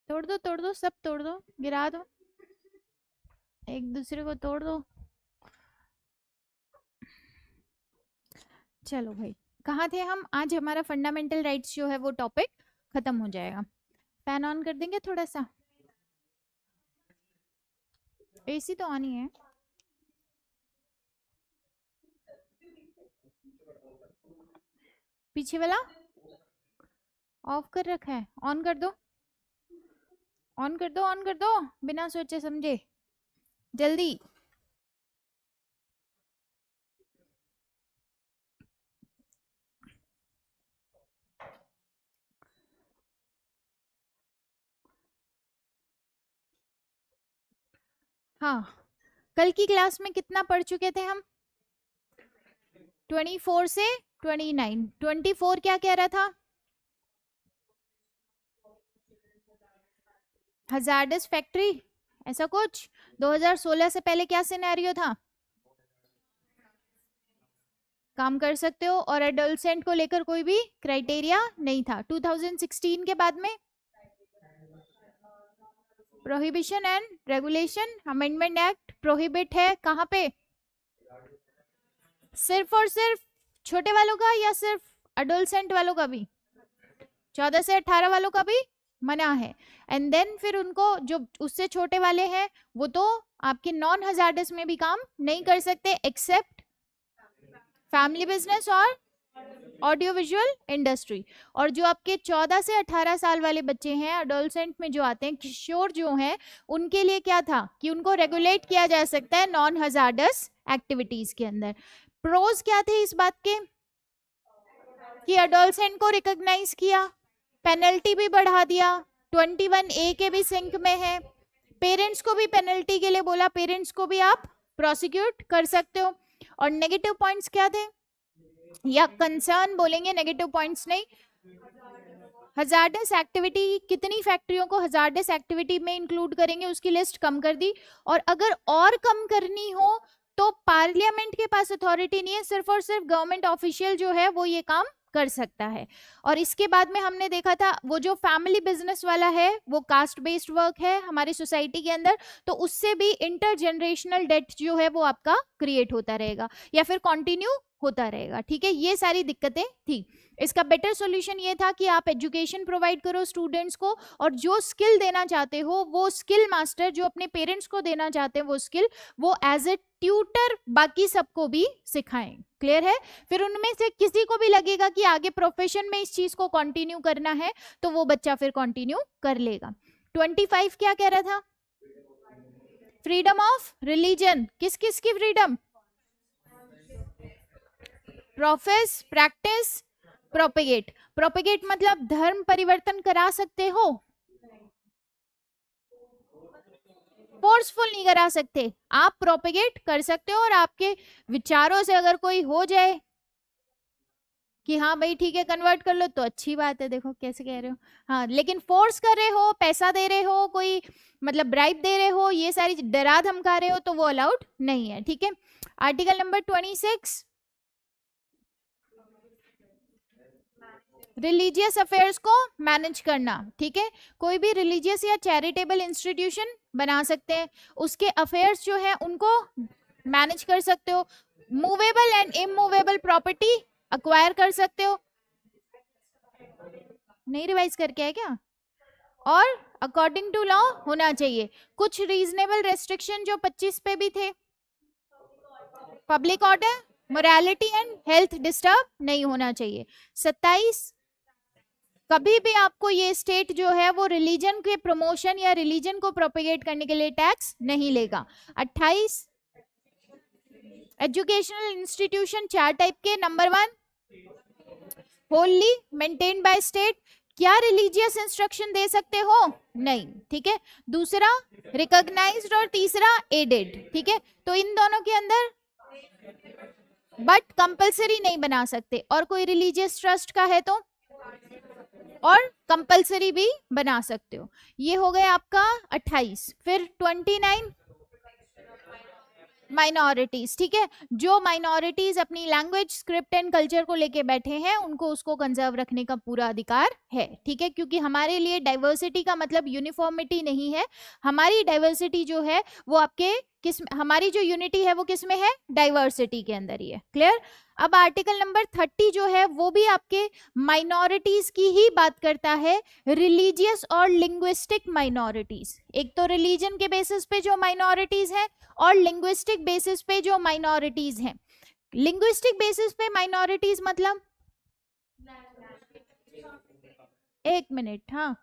तोड़ दो, सब तोड़ दो, गिरा दो, एक दूसरे को तोड़ दो। चलो भाई, कहाँ थे हम? आज हमारा फंडामेंटल राइट्स जो है वो टॉपिक खत्म हो जाएगा। फैन ऑन कर देंगे थोड़ा सा, एसी तो ऑन ही है। पीछे वाला ऑफ कर रखा है, ऑन कर दो, ऑन कर दो, ऑन कर दो, बिना सोचे समझे, जल्दी। हाँ, कल की क्लास में कितना पढ़ चुके थे हम? 24 से 29। 24 क्या कह रहा था? हजार्डस फैक्ट्री, ऐसा कुछ। 2016 से पहले क्या सिनेरियो था? काम कर सकते हो, और एडोलसेंट को लेकर कोई भी क्राइटेरिया नहीं था। 2016 के बाद में prohibition and regulation amendment act prohibit है कहाँ पे? सिर्फ और सिर्फ छोटे वालों का, या सिर्फ एडोलसेंट वालों का भी? 14 से 18 वालों का भी मना है। एंड देन फिर उनको, जो उससे छोटे वाले हैं, वो तो आपके नॉन हजार्डस में भी काम नहीं कर सकते, एक्सेप्ट फैमिली बिजनेस और ऑडियो विजुअल इंडस्ट्री। और जो आपके 14 से 18 साल वाले बच्चे हैं, अडोलसेंट में जो आते हैं, किशोर जो हैं, उनके लिए क्या था कि उनको रेगुलेट किया जा सकता है नॉन हजार्डस एक्टिविटीज के अंदर। प्रोज क्या थे इस बात के? कि अडोलसेंट को रिकॉग्नाइज किया, पेनल्टी भी बढ़ा दिया, 21A के भी सिंक में है, पेरेंट्स को भी पेनल्टी के लिए बोला, पेरेंट्स को भी आप प्रोसिक्यूट कर सकते हो। और नेगेटिव पॉइंट्स क्या थे, या कंसर्न बोलेंगे, नेगेटिव पॉइंट्स नहीं। हजार्डस एक्टिविटी, कितनी फैक्ट्रियों को हजार्डस एक्टिविटी में इंक्लूड करेंगे उसकी लिस्ट कम कर दी। और अगर और कम करनी हो तो पार्लियामेंट के पास अथॉरिटी नहीं है, सिर्फ और सिर्फ गवर्नमेंट ऑफिशियल जो है वो ये काम कर सकता है। और इसके बाद में हमने देखा था वो जो फैमिली बिजनेस वाला है वो कास्ट बेस्ड वर्क है हमारी सोसाइटी के अंदर, तो उससे भी इंटरजेनरेशनल डेट जो है वो आपका क्रिएट होता रहेगा या फिर कंटिन्यू होता रहेगा। ठीक है, ये सारी दिक्कतें थी। इसका बेटर सॉल्यूशन ये था कि आप एजुकेशन प्रोवाइड करो स्टूडेंट्स को, और जो स्किल देना चाहते हो वो स्किल मास्टर, जो अपने पेरेंट्स को देना चाहते हैं वो स्किल, वो एज ए ट्यूटर बाकी सबको भी सिखाएं। क्लियर है? फिर उनमें से किसी को भी लगेगा कि आगे प्रोफेशन में इस चीज को कंटिन्यू करना है तो वो बच्चा फिर कंटिन्यू कर लेगा। 25 क्या कह रहा था? Freedom of religion. किस किस की freedom? Profess, practise, propagate. Propagate मतलब धर्म परिवर्तन करा सकते हो, फोर्सफुल नहीं करा सकते, आप प्रोपेगेट कर सकते हो। और आपके विचारों से अगर कोई हो जाए कि हाँ भाई ठीक है कन्वर्ट कर लो तो अच्छी बात है, देखो कैसे कह रहे हो। हाँ, लेकिन फोर्स कर रहे हो, पैसा दे रहे हो, कोई मतलब ब्राइब दे रहे हो, ये सारी डरा धमका रहे हो, तो वो अलाउड नहीं है। ठीक है, आर्टिकल नंबर 26, रिलीजियस अफेयर्स को मैनेज करना। ठीक है, कोई भी रिलीजियस या चैरिटेबल इंस्टीट्यूशन बना सकते हैं, उसके अफेयर्स जो है उनको मैनेज कर सकते हो। Movable and immovable property acquire कर सकते हो। नहीं रिवाइज करके है क्या? और अकॉर्डिंग टू लॉ होना चाहिए। कुछ रीजनेबल रेस्ट्रिक्शन जो 25 पे भी थे, public order, morality and health disturb नहीं होना चाहिए। 27, कभी भी आपको ये स्टेट जो है वो रिलीजन के प्रमोशन या रिलीजन को प्रोपेगेट करने के लिए टैक्स नहीं लेगा। 28, एजुकेशनल इंस्टीट्यूशन 4 टाइप के। Number 1, Holi maintained by state, क्या रिलीजियस इंस्ट्रक्शन दे सकते हो? नहीं। ठीक है, दूसरा रिकॉग्नाइज्ड, और तीसरा एडेड। ठीक है, तो इन दोनों के अंदर बट कंपलसरी नहीं बना सकते, और कोई रिलीजियस ट्रस्ट का है तो और कंपलसरी भी बना सकते हो। ये हो गया आपका 28। फिर 29, माइनॉरिटीज, ठीक है, जो माइनॉरिटीज अपनी लैंग्वेज, स्क्रिप्ट एंड कल्चर को लेके बैठे हैं उनको उसको कंजर्व रखने का पूरा अधिकार है, ठीक है, क्योंकि हमारे लिए डाइवर्सिटी का मतलब यूनिफॉर्मिटी नहीं है, हमारी डाइवर्सिटी जो है वो आपके किस, हमारी जो यूनिटी है वो किस में है, डाइवर्सिटी के अंदर ही है। क्लियर। अब आर्टिकल नंबर 30 जो है वो भी आपके माइनॉरिटीज की ही बात करता है, रिलीजियस और लिंग्विस्टिक माइनॉरिटीज। एक तो रिलीजन के बेसिस पे जो माइनॉरिटीज है और लिंग्विस्टिक बेसिस पे जो माइनॉरिटीज हैं। लिंग्विस्टिक बेसिस पे माइनॉरिटीज मतलब, एक मिनट, हाँ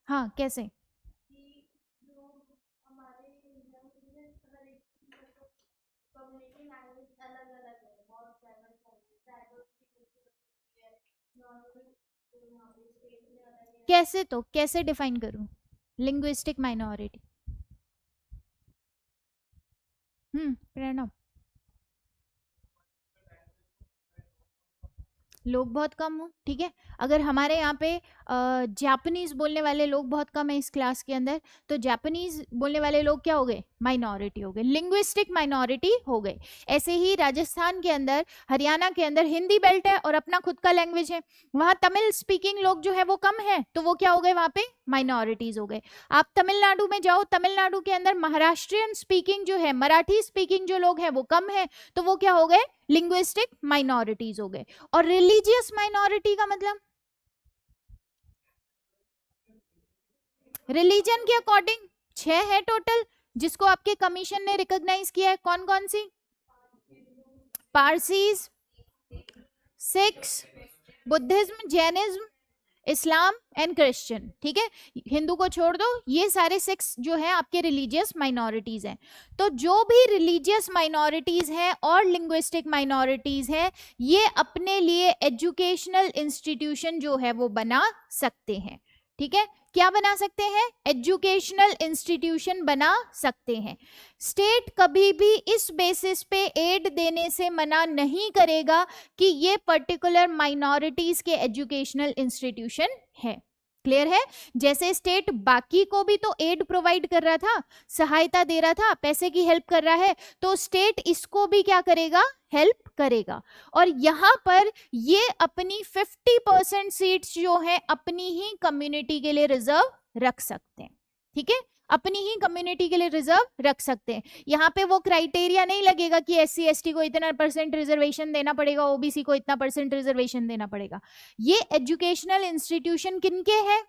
हाँ, कैसे? कैसे, तो कैसे डिफाइन करूं लिंग्विस्टिक माइनॉरिटी? प्रणव, लोग बहुत कम हो, ठीक है, अगर हमारे यहाँ पे जापानीज बोलने वाले लोग बहुत कम है इस क्लास के अंदर, तो जापानीज बोलने वाले लोग क्या हो गए, माइनॉरिटी हो गए, लिंग्विस्टिक माइनॉरिटी हो गए। ऐसे ही राजस्थान के अंदर, हरियाणा के अंदर हिंदी बेल्ट है और अपना खुद का लैंग्वेज है, वहाँ तमिल स्पीकिंग लोग जो है वो कम है, तो वो क्या हो गए, वहाँ पे माइनॉरिटीज हो गए। आप तमिलनाडु में जाओ, तमिलनाडु के अंदर महाराष्ट्रियन स्पीकिंग जो है, मराठी स्पीकिंग जो लोग हैं वो कम है, तो वो क्या हो गए, लिंग्विस्टिक माइनॉरिटीज हो गए। और रिलीजियस माइनॉरिटी का मतलब, रिलीजन के अकॉर्डिंग 6 है टोटल जिसको आपके कमीशन ने रिकॉग्नाइज किया है। कौन कौन सी? Parsis, Sikhs, Buddhism, Jainism, Islam and Christian, ठीक है, हिंदू को छोड़ दो, ये सारे 6 जो है आपके रिलीजियस माइनॉरिटीज हैं। तो जो भी रिलीजियस माइनॉरिटीज हैं और लिंग्विस्टिक माइनॉरिटीज हैं, ये अपने लिए एजुकेशनल इंस्टीट्यूशन जो है वो बना सकते हैं, ठीक है, क्या बना सकते हैं, एजुकेशनल इंस्टीट्यूशन बना सकते हैं। स्टेट कभी भी इस बेसिस पे एड देने से मना नहीं करेगा कि ये पर्टिकुलर माइनॉरिटीज के एजुकेशनल इंस्टीट्यूशन है। क्लियर है? जैसे स्टेट बाकी को भी तो एड प्रोवाइड कर रहा था, सहायता दे रहा था, पैसे की हेल्प कर रहा है, तो स्टेट इसको भी क्या करेगा, हेल्प करेगा। और यहाँ पर ये अपनी 50% सीट्स जो है अपनी ही कम्युनिटी के लिए रिजर्व रख सकते हैं, ठीक है, अपनी ही कम्युनिटी के लिए रिजर्व रख सकते हैं। यहाँ पे वो क्राइटेरिया नहीं लगेगा कि SC ST को इतना % रिजर्वेशन देना पड़ेगा, OBC को इतना % रिजर्वेशन देना पड़ेगा। ये एजुकेशनल इंस्टीट्यूशन किनके हैं,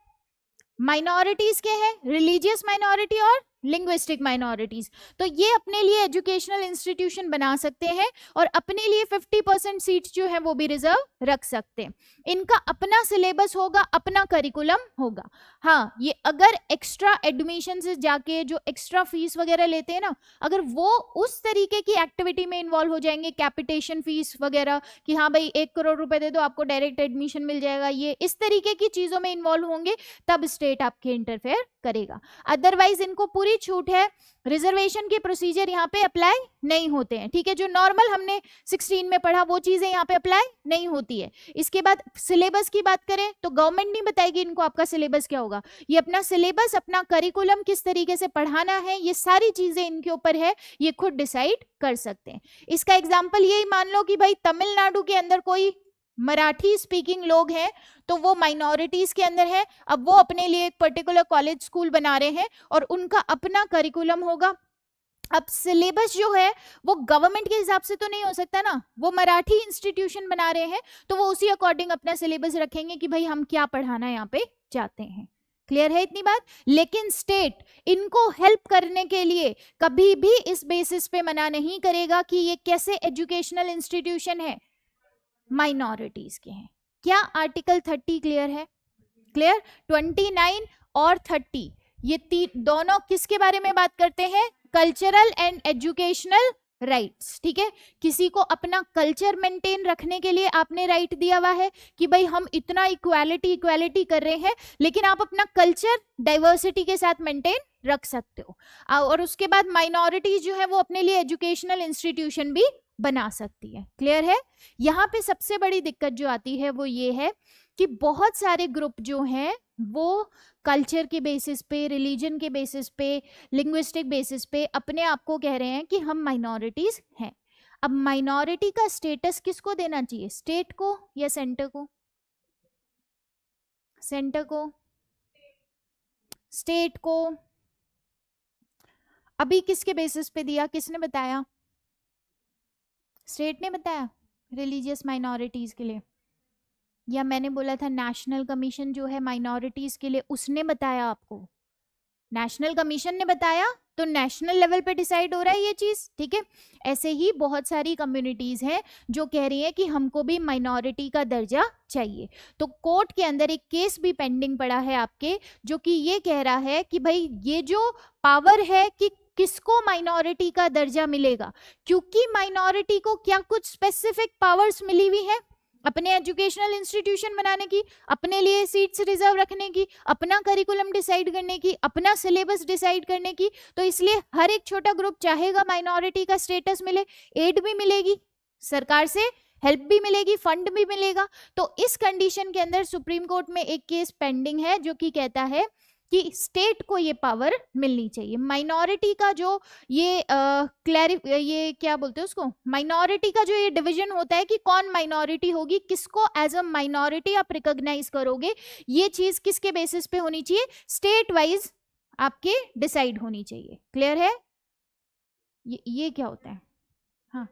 माइनॉरिटीज के हैं, रिलीजियस माइनॉरिटी और लिंग्विस्टिक माइनॉरिटीज। तो ये अपने लिए एजुकेशनल इंस्टीट्यूशन बना सकते हैं और अपने लिए 50% सीट्स जो है वो भी रिजर्व रख सकते हैं। इनका अपना सिलेबस होगा, अपना करिकुलम होगा। हाँ, ये अगर एक्स्ट्रा एडमिशन से जाके जो एक्स्ट्रा फीस वगैरह लेते हैं ना, अगर वो उस तरीके की एक्टिविटी में इन्वॉल्व हो जाएंगे, कैपिटेशन फीस वगैरह, कि हाँ भाई 1 करोड़ रुपए दे दो आपको डायरेक्ट एडमिशन मिल जाएगा, ये इस तरीके की चीजों में इन्वॉल्व होंगे, तब स्टेट आपके इंटरफेयर करेगा। अदरवाइज इनको पूरी छूट है, रिजर्वेशन के प्रोसीजर यहाँ पे अप्लाई नहीं होते हैं, ठीक है, जो नॉर्मल हमने 16 में पढ़ा वो चीजें यहाँ पे अप्लाई नहीं होती है। इसके बाद सिलेबस की बात करें तो गवर्नमेंट नहीं बताएगी इनको आपका सिलेबस क्या होगा, ये अपना सिलेबस, अपना करिकुलम किस तरीके से पढ़ाना है, ये सारी चीजें इनके ऊपर है, ये खुद डिसाइड कर सकते हैं। इसका एग्जाम्पल यही मान लो कि भाई तमिलनाडु के अंदर कोई मराठी स्पीकिंग लोग हैं, तो वो माइनॉरिटीज के अंदर है, अब वो अपने लिए एक पर्टिकुलर कॉलेज स्कूल बना रहे हैं और उनका अपना करिकुलम होगा। अब सिलेबस जो है वो गवर्नमेंट के हिसाब से तो नहीं हो सकता ना, वो मराठी इंस्टीट्यूशन बना रहे हैं तो वो उसी अकॉर्डिंग अपना सिलेबस रखेंगे कि भाई हम क्या पढ़ाना यहाँ पे चाहते हैं। क्लियर है इतनी बात? लेकिन स्टेट इनको हेल्प करने के लिए कभी भी इस बेसिस पे मना नहीं करेगा कि ये कैसे एजुकेशनल इंस्टीट्यूशन है, माइनॉरिटीज के हैं। क्या आर्टिकल 30 क्लियर है? क्लियर? 29 और 30 ये दोनों किसके बारे में बात करते हैं? कल्चरल एंड एजुकेशनल राइट्स, ठीक है, किसी को अपना कल्चर मेंटेन रखने के लिए आपने राइट दिया हुआ है कि भाई हम इतना इक्वालिटी कर रहे हैं, लेकिन आप अपना कल्चर डाइवर्सिटी के साथ मेंटेन रख सकते हो। और उसके बाद माइनॉरिटीज जो है वो अपने लिए एजुकेशनल इंस्टीट्यूशन भी बना सकती है। क्लियर है? यहाँ पे सबसे बड़ी दिक्कत जो आती है वो ये है कि बहुत सारे ग्रुप जो हैं वो कल्चर के बेसिस पे, रिलीजन के बेसिस पे, लिंग्विस्टिक बेसिस पे अपने आप को कह रहे हैं कि हम माइनॉरिटीज हैं। अब माइनॉरिटी का स्टेटस किसको देना चाहिए, स्टेट को या सेंटर को? सेंटर को, स्टेट को। अभी किसके बेसिस पे दिया, किसने बताया? स्टेट ने बताया रिलीजियस माइनॉरिटीज के लिए, या मैंने बोला था नेशनल कमीशन जो है माइनॉरिटीज के लिए, उसने बताया आपको? नेशनल कमीशन ने बताया, तो नेशनल लेवल पे डिसाइड हो रहा है ये चीज, ठीक है। ऐसे ही बहुत सारी कम्युनिटीज हैं जो कह रही हैं कि हमको भी माइनॉरिटी का दर्जा चाहिए। तो कोर्ट के अंदर एक केस भी पेंडिंग पड़ा है आपके, जो कि ये कह रहा है कि भाई ये जो पावर है कि किसको माइनॉरिटी का दर्जा मिलेगा, क्योंकि माइनॉरिटी को क्या कुछ स्पेसिफिक पावर्स मिली हुई है अपने एजुकेशनल इंस्टीट्यूशन बनाने की, अपने लिए सीट्स रिजर्व रखने की, अपना करिकुलम डिसाइड करने की, अपना सिलेबस डिसाइड करने की। तो इसलिए हर एक छोटा ग्रुप चाहेगा माइनॉरिटी का स्टेटस मिले, एड भी मिलेगी, सरकार से हेल्प भी मिलेगी, फंड भी मिलेगा। तो इस कंडीशन के अंदर सुप्रीम कोर्ट में एक केस पेंडिंग है जो कि कहता है कि स्टेट को ये पावर मिलनी चाहिए। माइनॉरिटी का जो ये ये क्या बोलते हैं उसको, माइनॉरिटी का जो ये डिवीजन होता है कि कौन माइनॉरिटी होगी, किसको एज अ माइनॉरिटी आप रिकॉग्नाइज करोगे, ये चीज किसके बेसिस पे होनी चाहिए, स्टेट वाइज आपके डिसाइड होनी चाहिए। क्लियर है? ये क्या होता है? हाँ,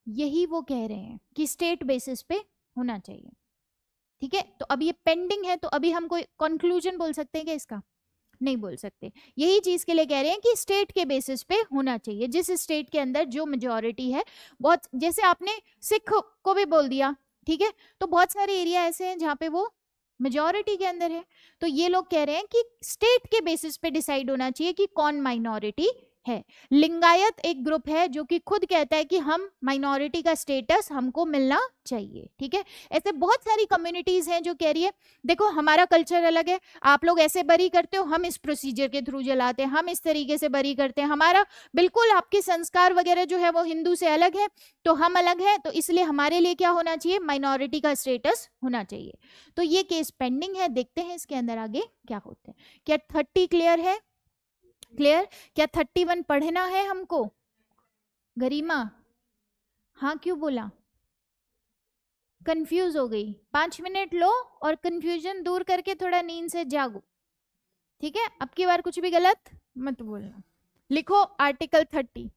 यही वो कह रहे हैं कि स्टेट बेसिस पे होना चाहिए, ठीक है। तो अब ये पेंडिंग है, तो अभी हम कोई कंक्लूजन बोल सकते हैं क्या इसका? नहीं बोल सकते। यही चीज के लिए कह रहे हैं कि स्टेट के बेसिस पे होना चाहिए, जिस स्टेट के अंदर जो मेजोरिटी है। बहुत जैसे आपने सिख को भी बोल दिया, ठीक है, तो बहुत सारे एरिया ऐसे हैं जहाँ पे वो मेजोरिटी के अंदर है। तो ये लोग कह रहे हैं कि स्टेट के बेसिस पे डिसाइड होना चाहिए कि कौन माइनॉरिटी है। लिंगायत एक ग्रुप है जो कि खुद कहता है कि हम माइनॉरिटी का स्टेटस हमको मिलना चाहिए, ठीक है। ऐसे बहुत सारी कम्युनिटीज हैं जो कह रही है देखो हमारा कल्चर अलग है, आप लोग ऐसे बरी करते हो, हम इस प्रोसीजर के थ्रू जलाते हैं, हम इस तरीके से बरी करते हैं, हमारा बिल्कुल आपके संस्कार वगैरह जो है वो हिंदू से अलग है, तो हम अलग है, तो इसलिए हमारे लिए क्या होना चाहिए, माइनॉरिटी का स्टेटस होना चाहिए। तो ये केस पेंडिंग है, देखते हैं इसके अंदर आगे क्या होते हैं। क्या 30 क्लियर है? क्लियर? क्या 31 पढ़ना है हमको? गरिमा, हाँ क्यों बोला? कंफ्यूज हो गई? 5 मिनट लो और कंफ्यूजन दूर करके थोड़ा नींद से जागो, ठीक है। अब की बार कुछ भी गलत मत बोलना। लिखो आर्टिकल 30,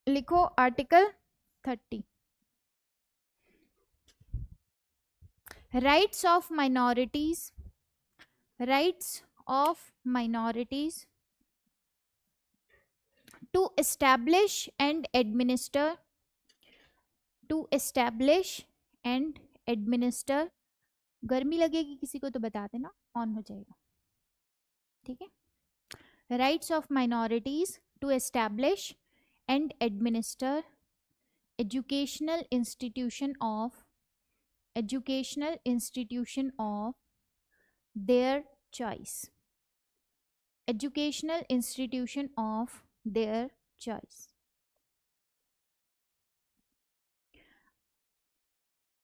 लिखो article 30। Rights of minorities, rights of minorities to establish and administer, to establish and administer। गर्मी लगेगी किसी को तो बता देना, ऑन हो जाएगा, ठीक है। Rights of minorities to establish and administer educational institution of, educational institution of their choice, educational institution of their choice.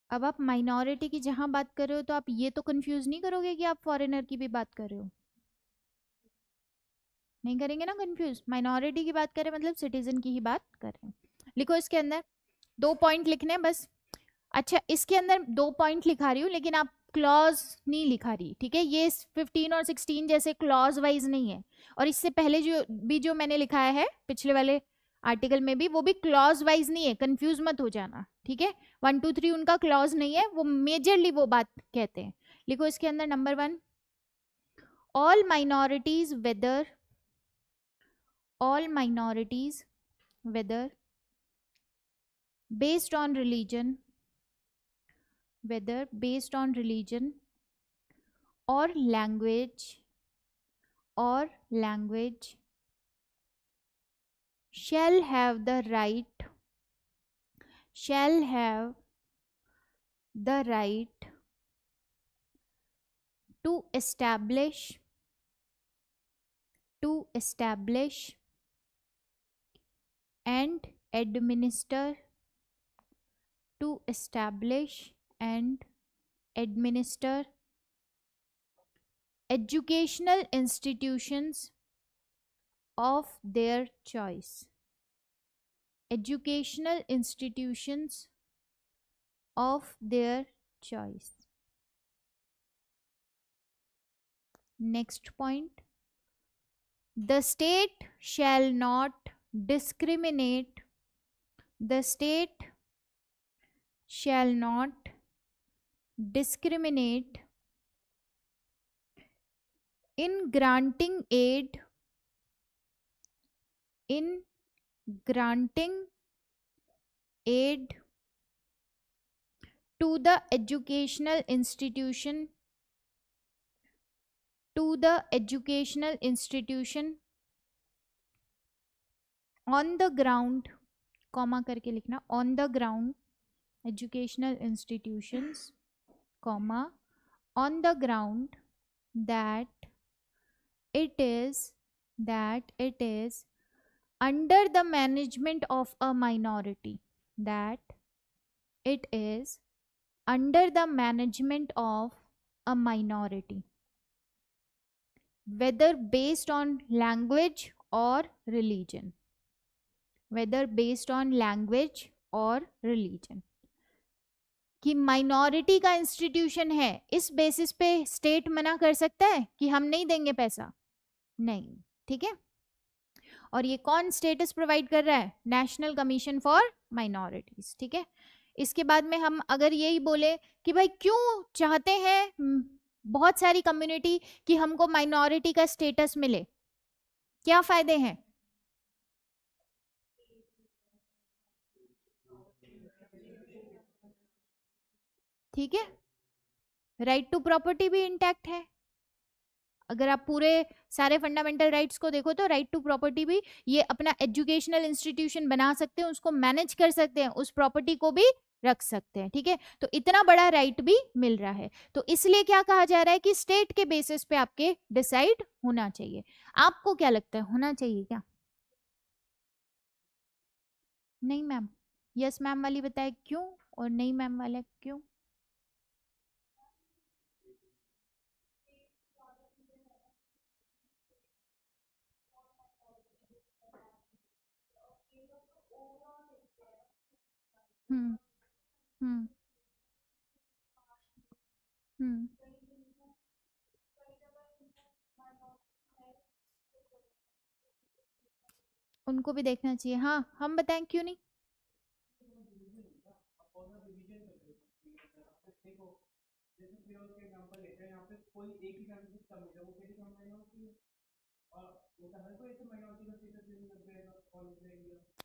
अब आप माइनॉरिटी की जहां बात कर रहे हो तो आप ये तो कंफ्यूज नहीं करोगे कि आप फॉरेनर की भी बात कर रहे हो? नहीं करेंगे ना कंफ्यूज। माइनॉरिटी की बात करें मतलब सिटीजन की ही बात कर रहे हैं। लिखो इसके अंदर 2 पॉइंट लिखने हैं बस। अच्छा, इसके अंदर 2 पॉइंट लिखा रही हूँ लेकिन आप क्लॉज नहीं लिखा रही, ठीक है। ये 15 और 16 जैसे क्लॉज वाइज नहीं है, और इससे पहले जो मैंने लिखाया है पिछले वाले आर्टिकल में भी, वो भी क्लॉज वाइज नहीं है, कंफ्यूज मत हो जाना, ठीक है। 1 2 3 उनका क्लॉज नहीं है, वो मेजरली वो बात कहते हैं। लिखो इसके अंदर number 1, all minorities whether, all minorities whether based on religion, whether based on religion or language, or language shall have the right, shall have the right to establish, to establish and administer educational institutions of their choice. Educational institutions of their choice. Next point. The state shall not discriminate. The state shall not discriminate in granting aid to the educational institution on the ground, comma करके लिखना, on the ground, educational institutions, comma, on the ground that it is under the management of a minority, that it is under the management of a minority, whether based on language or religion. Whether based on language or religion. कि minority का institution है, इस basis पे state मना कर सकता है कि हम नहीं देंगे पैसा? नहीं, ठीक है। और ये कौन स्टेटस प्रोवाइड कर रहा है? नेशनल कमीशन फॉर माइनॉरिटीज, ठीक है। इसके बाद में हम अगर यही बोले कि भाई क्यों चाहते हैं बहुत सारी कम्युनिटी कि हमको माइनॉरिटी का स्टेटस मिले, क्या फायदे हैं? ठीक है, राइट टू प्रॉपर्टी भी इंटैक्ट है। अगर आप पूरे सारे फंडामेंटल राइट्स को देखो तो राइट टू प्रॉपर्टी भी, ये अपना एजुकेशनल इंस्टीट्यूशन बना सकते हैं, उसको मैनेज कर सकते हैं, उस प्रॉपर्टी को भी रख सकते हैं, ठीक है। तो इतना बड़ा राइट भी मिल रहा है, तो इसलिए क्या कहा जा रहा है कि स्टेट के बेसिस पे आपके डिसाइड होना चाहिए। आपको क्या लगता है, होना चाहिए क्या? नहीं मैम, यस मैम वाली बताए क्यों, और नहीं मैम वाले क्यों? हम्म हम्म हम्म उनको भी देखना चाहिए। हाँ, हम बताएं क्यों नहीं।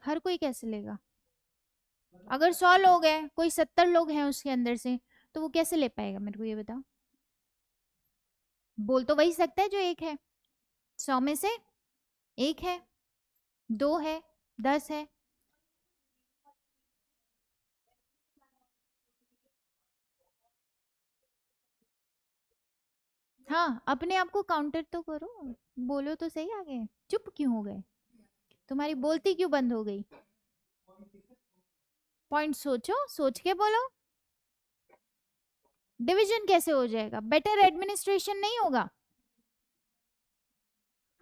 हर कोई कैसे लेगा? अगर 100 लोग हैं, कोई 70 लोग हैं उसके अंदर से, तो वो कैसे ले पाएगा? मेरे को ये बताओ। बोल तो वही सकता है जो एक है, 100 में से एक है, 2 है, 10 है। हाँ, अपने आप को काउंटर तो करो, बोलो तो सही। आगे चुप क्यों हो गए? तुम्हारी बोलती क्यों बंद हो गई? पॉइंट सोचो, सोच के बोलो। डिवीजन कैसे हो जाएगा? बेटर एडमिनिस्ट्रेशन नहीं होगा?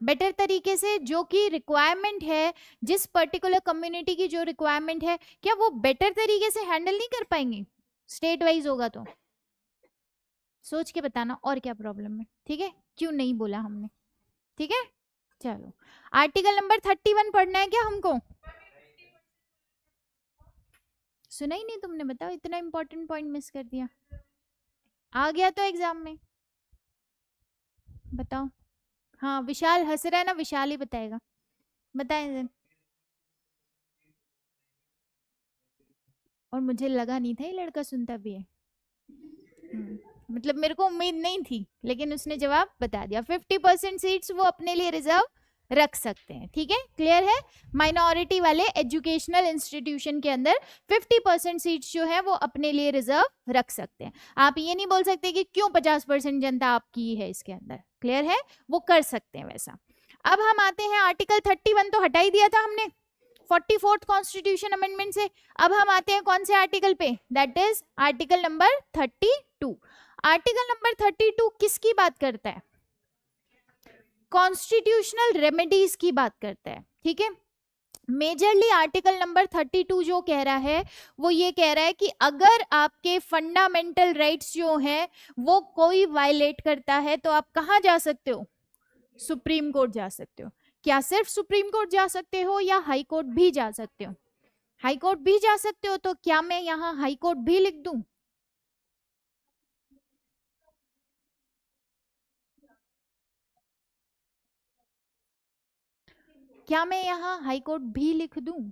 बेटर तरीके से जो कि रिक्वायरमेंट है, जिस पर्टिकुलर कम्युनिटी की जो रिक्वायरमेंट है, क्या वो बेटर तरीके से हैंडल नहीं कर पाएंगे? स्टेट वाइज होगा तो सोच के बताना और क्या प्रॉब्लम है, ठीक है। क्यों नहीं बोला हमने, ठीक है। चलो, आर्टिकल नंबर 31 पढ़ना है क्या हमको? सुना ही नहीं तुमने? बताओ, इतना इंपॉर्टेंट पॉइंट मिस कर दिया। आ गया तो एग्जाम में, बताओ। हाँ, विशाल हंस रहा है ना, विशाल ही बताएगा। बताएं। और मुझे लगा नहीं था ये लड़का सुनता भी है। मतलब मेरे को उम्मीद नहीं थी, लेकिन उसने जवाब बता दिया। 50% सीट्स वो अपने लिए रिजर्व रख सकते हैं, ठीक है। क्लियर है? माइनॉरिटी वाले एजुकेशनल इंस्टीट्यूशन के अंदर 50% सीट्स जो है वो अपने लिए रिजर्व रख सकते हैं। आप ये नहीं बोल सकते कि क्यों 50% जनता आपकी है इसके अंदर। क्लियर है? वो कर सकते हैं वैसा। अब हम आते हैं आर्टिकल 31 तो हटा ही दिया था हमने 44th कॉन्स्टिट्यूशन अमेंडमेंट से। अब हम आते हैं कौन से आर्टिकल पे, that is article number 32। Article number 32 किसकी बात करता है, कॉन्स्टिट्यूशनल रेमेडीज की बात करता है, ठीक है। मेजरली आर्टिकल नंबर 32 जो कह रहा है वो ये कह रहा है कि अगर आपके फंडामेंटल राइट्स जो हैं वो कोई वायलेट करता है तो आप कहाँ जा सकते हो, सुप्रीम कोर्ट जा सकते हो। क्या सिर्फ सुप्रीम कोर्ट जा सकते हो या हाई कोर्ट भी जा सकते हो, हाई कोर्ट भी जा सकते हो। तो क्या मैं यहाँ हाई कोर्ट भी लिख दूं, क्या मैं यहाँ हाई कोर्ट भी लिख दूं,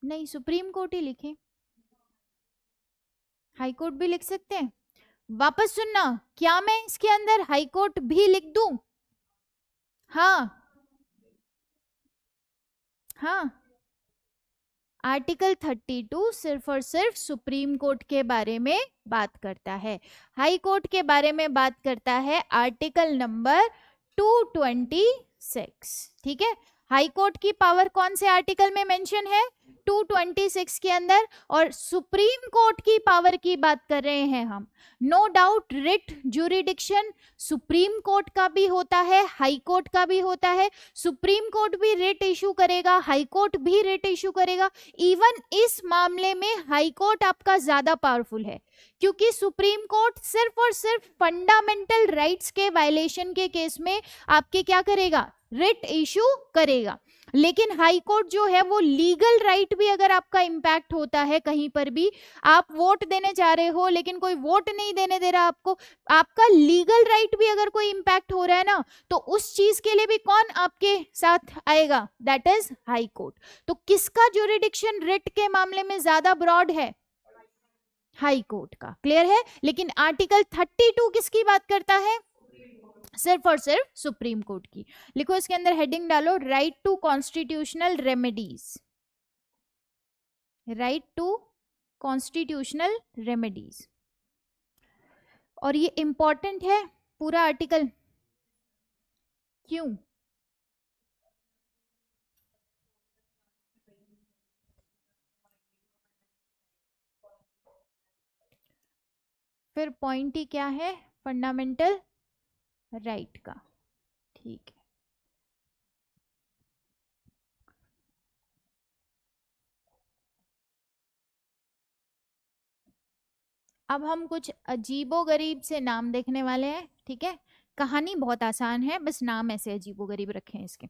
नहीं सुप्रीम कोर्ट ही लिखें, हाई कोर्ट भी लिख सकते हैं। वापस सुनना, क्या मैं इसके अंदर हाई कोर्ट भी लिख दूं, हाँ हाँ, आर्टिकल 32 सिर्फ और सिर्फ सुप्रीम कोर्ट के बारे में बात करता है, हाई कोर्ट के बारे में बात करता है आर्टिकल नंबर 226, ठीक है। हाई कोर्ट की पावर कौन से आर्टिकल में मेंशन है, 226 के अंदर। और सुप्रीम कोर्ट की पावर की बात कर रहे हैं हम। No doubt writ jurisdiction Supreme Court का भी होता है, हाई कोर्ट का भी होता है। सुप्रीम कोर्ट भी रिट इशू करेगा, हाई कोर्ट भी रिट इशू करेगा। इवन इस मामले में हाई कोर्ट आपका ज्यादा पावरफुल है, क्योंकि सुप्रीम कोर्ट सिर्फ और सिर्फ फंडामेंटल राइट्स के वायलेशन के केस में आपके क्या करेगा, रिट इशू करेगा। लेकिन हाई कोर्ट जो है वो लीगल राइट भी अगर आपका इंपैक्ट होता है कहीं पर भी, आप वोट देने जा रहे हो लेकिन कोई वोट नहीं देने दे रहा आपको, आपका लीगल राइट भी अगर कोई इंपैक्ट हो रहा है ना, तो उस चीज के लिए भी कौन आपके साथ आएगा, दैट इज हाई कोर्ट। तो किसका ज्यूरिडिक्शन रिट के मामले में ज्यादा ब्रॉड है, हाई कोर्ट का, क्लियर है। लेकिन आर्टिकल 32 किसकी बात करता है, सिर्फ और सिर्फ सुप्रीम कोर्ट की। लिखो इसके अंदर हेडिंग डालो, right to constitutional remedies, right to constitutional remedies. और ये इंपॉर्टेंट है पूरा आर्टिकल, क्यों, फिर पॉइंट ही क्या है, फंडामेंटल राइट का, ठीक है। अब हम कुछ अजीबोगरीब से नाम देखने वाले हैं, ठीक है। कहानी बहुत आसान है, बस नाम ऐसे अजीबोगरीब रखे हैं इसके।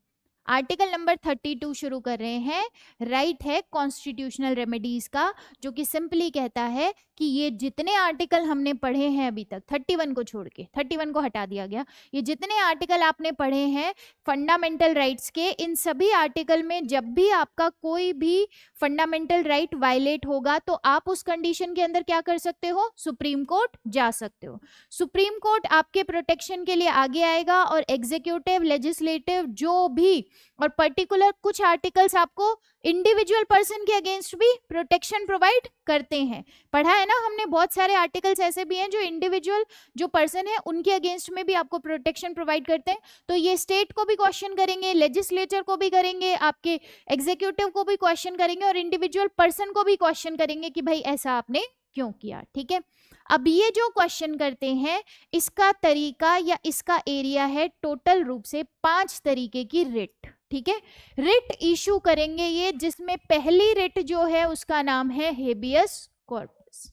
आर्टिकल नंबर 32 शुरू कर रहे हैं, राइट है कॉन्स्टिट्यूशनल रेमेडीज का, जो कि सिंपली कहता है कि ये जितने आर्टिकल हमने पढ़े हैं अभी तक, 31 को छोड़ के, 31 को हटा दिया गया, ये जितने आर्टिकल आपने पढ़े हैं फंडामेंटल राइट्स के, इन सभी आर्टिकल में जब भी आपका कोई भी फंडामेंटल राइट वायलेट होगा तो आप उस कंडीशन के अंदर क्या कर सकते हो, सुप्रीम कोर्ट जा सकते हो। सुप्रीम कोर्ट आपके प्रोटेक्शन के लिए आगे आएगा और एग्जीक्यूटिव, लेजिस्लेटिव जो भी, और पर्टिकुलर कुछ आर्टिकल्स आपको इंडिविजुअल पर्सन के अगेंस्ट भी प्रोटेक्शन प्रोवाइड करते हैं। पढ़ा है ना हमने, बहुत सारे आर्टिकल्स ऐसे भी हैं जो इंडिविजुअल जो पर्सन है उनके अगेंस्ट में भी आपको प्रोटेक्शन प्रोवाइड करते हैं। तो ये स्टेट को भी क्वेश्चन करेंगे, लेजिस्लेचर को भी करेंगे, आपके एग्जीक्यूटिव को भी क्वेश्चन करेंगे और इंडिविजुअल पर्सन को भी क्वेश्चन करेंगे कि भाई ऐसा आपने क्यों किया, ठीक है। अब ये जो क्वेश्चन करते हैं इसका तरीका या इसका एरिया है टोटल रूप से 5 तरीके की रिट, ठीक है। रिट इशू करेंगे ये, जिसमें पहली रिट जो है उसका नाम है हेबियस कॉर्पस।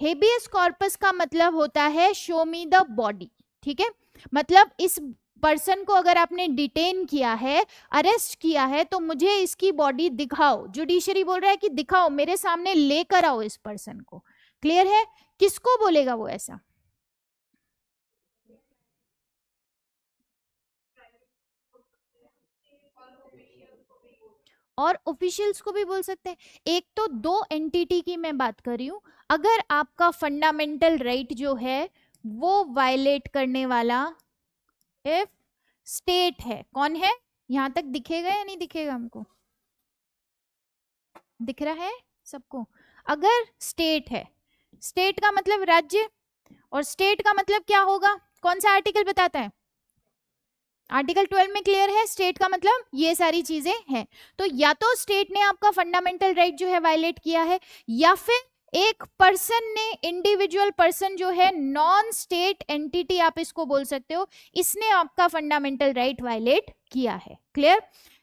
हेबियस कॉर्पस का मतलब होता है शो मी द बॉडी, ठीक है। मतलब इस पर्सन को अगर आपने डिटेन किया है, अरेस्ट किया है, तो मुझे इसकी बॉडी दिखाओ। जुडिशरी बोल रहा है कि दिखाओ, मेरे सामने लेकर आओ इस पर्सन को, क्लियर है। किसको बोलेगा वो ऐसा, और ऑफिशियल्स को भी बोल सकते हैं। एक तो दो एंटिटी की मैं बात कर रही हूं, अगर आपका फंडामेंटल राइट जो है वो वायलेट करने वाला इफ स्टेट है, कौन है, यहां तक दिखेगा या नहीं दिखेगा हमको, दिख रहा है सबको। अगर स्टेट है, स्टेट का मतलब राज्य, और स्टेट का मतलब क्या होगा, कौन सा आर्टिकल बताता है, आर्टिकल 12 में क्लियर है, स्टेट का मतलब ये सारी चीजें हैं। तो या तो स्टेट ने आपका फंडामेंटल राइट जो है वायलेट किया है, या फिर एक पर्सन ने, इंडिविजुअल पर्सन जो है, नॉन स्टेट एंटिटी आप इसको बोल सकते हो, इसने आपका फंडामेंटल राइट वायलेट किया है। क्लियर?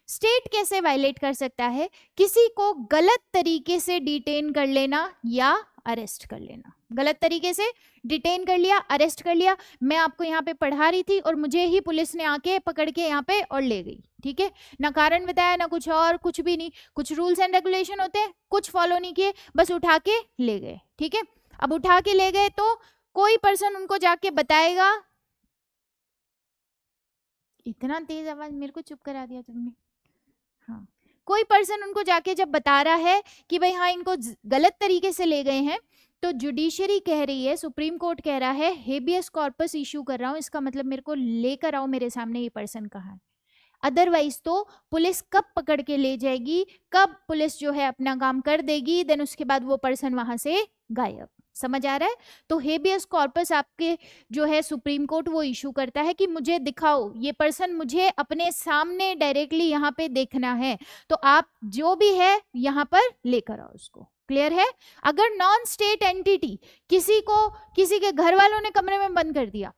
स्टेट कैसे वायलेट कर सकता है? किसी को गलत तरीके से डिटेन कर लेना या अरेस्ट कर लेना। गलत तरीके से डिटेन कर लिया, अरेस्ट कर लिया। मैं आपको यहाँ पे पढ़ा रही थी और मुझे ही पुलिस ने आके पकड़ के यहाँ पे और ले गई, ठीक है, ना कारण बताया ना कुछ और, कुछ भी नहीं। कुछ रूल्स एंड रेगुलेशन होते हैं, कुछ फॉलो नहीं किए, बस उठा के ले गए, ठीक है। अब उठा के ले गए तो कोई पर्सन उनको जाके बताएगा, इतना तेज आवाज, मेरे को चुप करा दिया तुमने। हाँ, कोई पर्सन उनको जाके जब बता रहा है कि भाई हाँ इनको गलत तरीके से ले गए हैं, तो जुडिशरी कह रही है, सुप्रीम कोर्ट कह रहा है हेबियस कॉर्पस इशू कर रहा हूं, इसका मतलब मेरे को लेकर आओ मेरे सामने ये पर्सन कहाँ है। अदरवाइज तो पुलिस कब पकड़ के ले जाएगी, कब पुलिस जो है अपना काम कर देगी, देन उसके बाद वो पर्सन वहां से गायब। समझ आ रहा है? तो हेबियस कॉर्पस आपके जो है सुप्रीम कोर्ट वो इशू करता है कि मुझे दिखाओ, ये पर्सन मुझे अपने सामने डायरेक्टली यहाँ पे देखना है, तो आप जो भी है यहाँ पर लेकर आओ उसको। क्लियर है? अगर नॉन स्टेट एंटिटी किसी को, किसी के घर वालों ने कमरे में बंद कर दिया,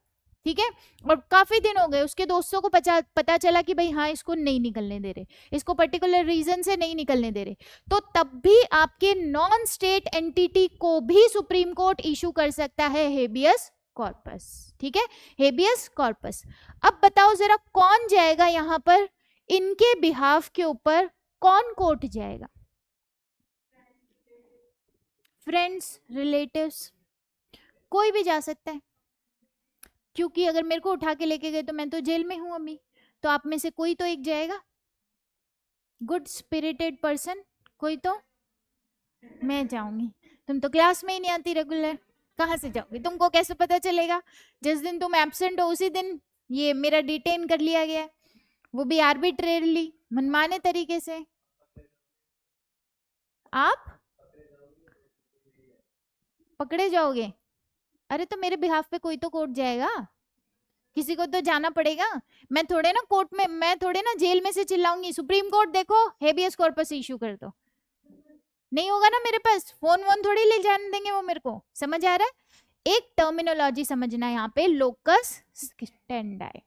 ठीक है, और काफी दिन हो गए, उसके दोस्तों को पता चला कि भाई हाँ इसको नहीं निकलने दे रहे, इसको पर्टिकुलर रीजन से नहीं निकलने दे रहे, तो तब भी आपके नॉन स्टेट एंटिटी को भी सुप्रीम कोर्ट इशू कर सकता है हेबियस कॉर्पस। ठीक है, हेबियस कॉर्पस। अब बताओ जरा कौन जाएगा यहाँ पर, इनके बिहाफ के ऊपर कौन कोर्ट जाएगा? फ्रेंड्स, रिलेटिव्स, कोई भी जा सकता है, क्योंकि अगर मेरे को उठा के लेके गए तो मैं तो जेल में हूं अभी, तो आप में से कोई तो एक जाएगा, गुड स्पिरिटेड पर्सन कोई तो। मैं जाऊंगी, तुम तो क्लास में ही नहीं आती रेगुलर, कहाँ से जाओगी? तुमको कैसे पता चलेगा? जिस दिन तुम एब्सेंट हो उसी दिन ये मेरा डिटेन कर लिया गया, वो भी आर्बिट्रेरली, मनमाने तरीके से। आप पकड़े जाओगे? अरे तो मेरे बिहाफ पे कोई तो कोर्ट जाएगा, किसी को तो जाना पड़ेगा। मैं थोड़े ना कोर्ट में, मैं थोड़े ना जेल में से चिल्लाऊंगी सुप्रीम कोर्ट देखो हेबियस कॉर्पस इशू कर दो, नहीं होगा ना मेरे पास, फोन वोन थोड़ी ले जाने देंगे वो मेरे को। समझ आ रहा है? एक टर्मिनोलॉजी समझना यहाँ पे, लोकस स्टैंडाई।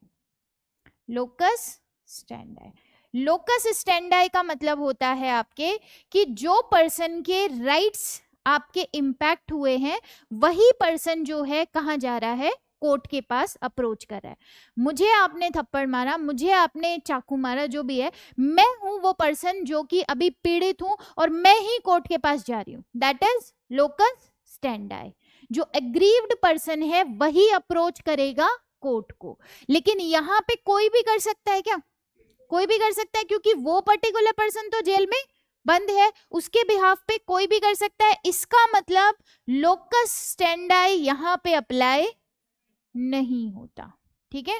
लोकस स्टैंडाई, लोकस स्टैंडाई का मतलब होता है आपके कि जो पर्सन के राइट्स आपके इम्पैक्ट हुए हैं वही पर्सन जो है कहाँ जा रहा है, कोर्ट के पास अप्रोच कर रहा है। मुझे आपने थप्पड़ मारा, मुझे आपने चाकू मारा, जो भी है, मैं हूं वो पर्सन जो कि अभी पीड़ित हूं और मैं ही कोर्ट के पास जा रही हूं, दैट इज लोकस स्टैंडाई। जो एग्रीव्ड पर्सन है वही अप्रोच करेगा कोर्ट को। लेकिन यहाँ पे कोई भी कर सकता है क्या? कोई भी कर सकता है, क्योंकि वो पर्टिकुलर पर्सन तो जेल में बंद है, उसके बिहाफ पे कोई भी कर सकता है। इसका मतलब लोकस स्टैंडाई यहाँ पे अप्लाई नहीं होता। ठीक है,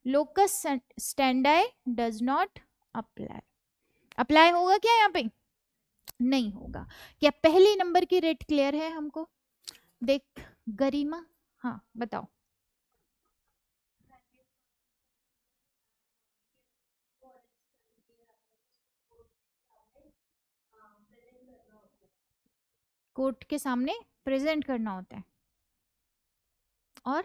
locus स्टैंडाई does not apply. Apply होगा क्या यहाँ पे? नहीं होगा। क्या पहली नंबर की रेट क्लियर है हमको? देख गरिमा, हाँ बताओ। कोर्ट के सामने प्रेजेंट करना होता है, और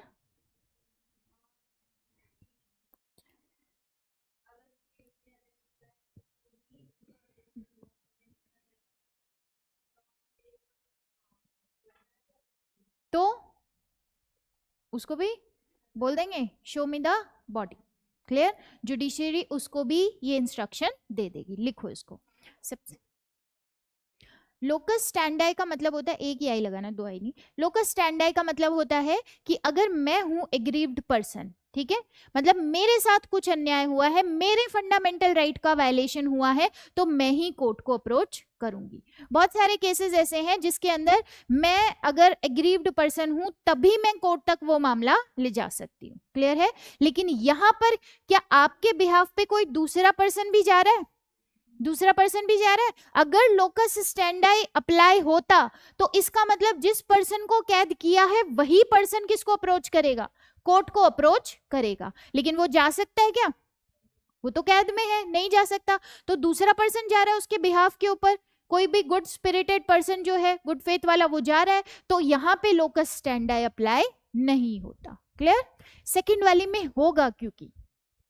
तो उसको भी बोल देंगे show me the body. Clear? Judiciary उसको भी ये इंस्ट्रक्शन दे देगी, लिखो इसको। सबसे लोकस स्टैंडाई का मतलब होता है, एक ही आई लगाना, दो आई नहीं। लोकस स्टैंडाई का मतलब होता है कि अगर मैं हूं एग्रीव्ड पर्सन, ठीक है, मतलब मेरे साथ कुछ अन्याय हुआ है, मेरे फंडामेंटल राइट का वायलेशन हुआ है, तो मैं ही कोर्ट को अप्रोच करूंगी। बहुत सारे केसेस ऐसे हैं जिसके अंदर मैं अगर एग्रीव्ड पर्सन हूं तभी मैं कोर्ट तक वो मामला ले जा सकती हूँ। क्लियर है? लेकिन यहाँ पर क्या आपके बिहाफ पे कोई दूसरा पर्सन भी जा रहा है? दूसरा पर्सन भी जा रहा है? अगर लोकस स्टैंडाई अप्लाई होता तो इसका मतलब जिस पर्सन को कैद किया है वही पर्सन किसको अप्रोच करेगा? कोर्ट को अप्रोच करेगा। लेकिन वो जा सकता है क्या? वो तो कैद में है, नहीं जा सकता। तो दूसरा पर्सन जा रहा है उसके बिहाफ के ऊपर, कोई भी गुड स्पिरिटेड पर्सन जो है, गुड फेथ वाला, वो जा रहा है, तो यहाँ पे लोकस स्टैंडी अप्लाई नहीं होता। क्लियर? सेकंड वाली में होगा, क्योंकि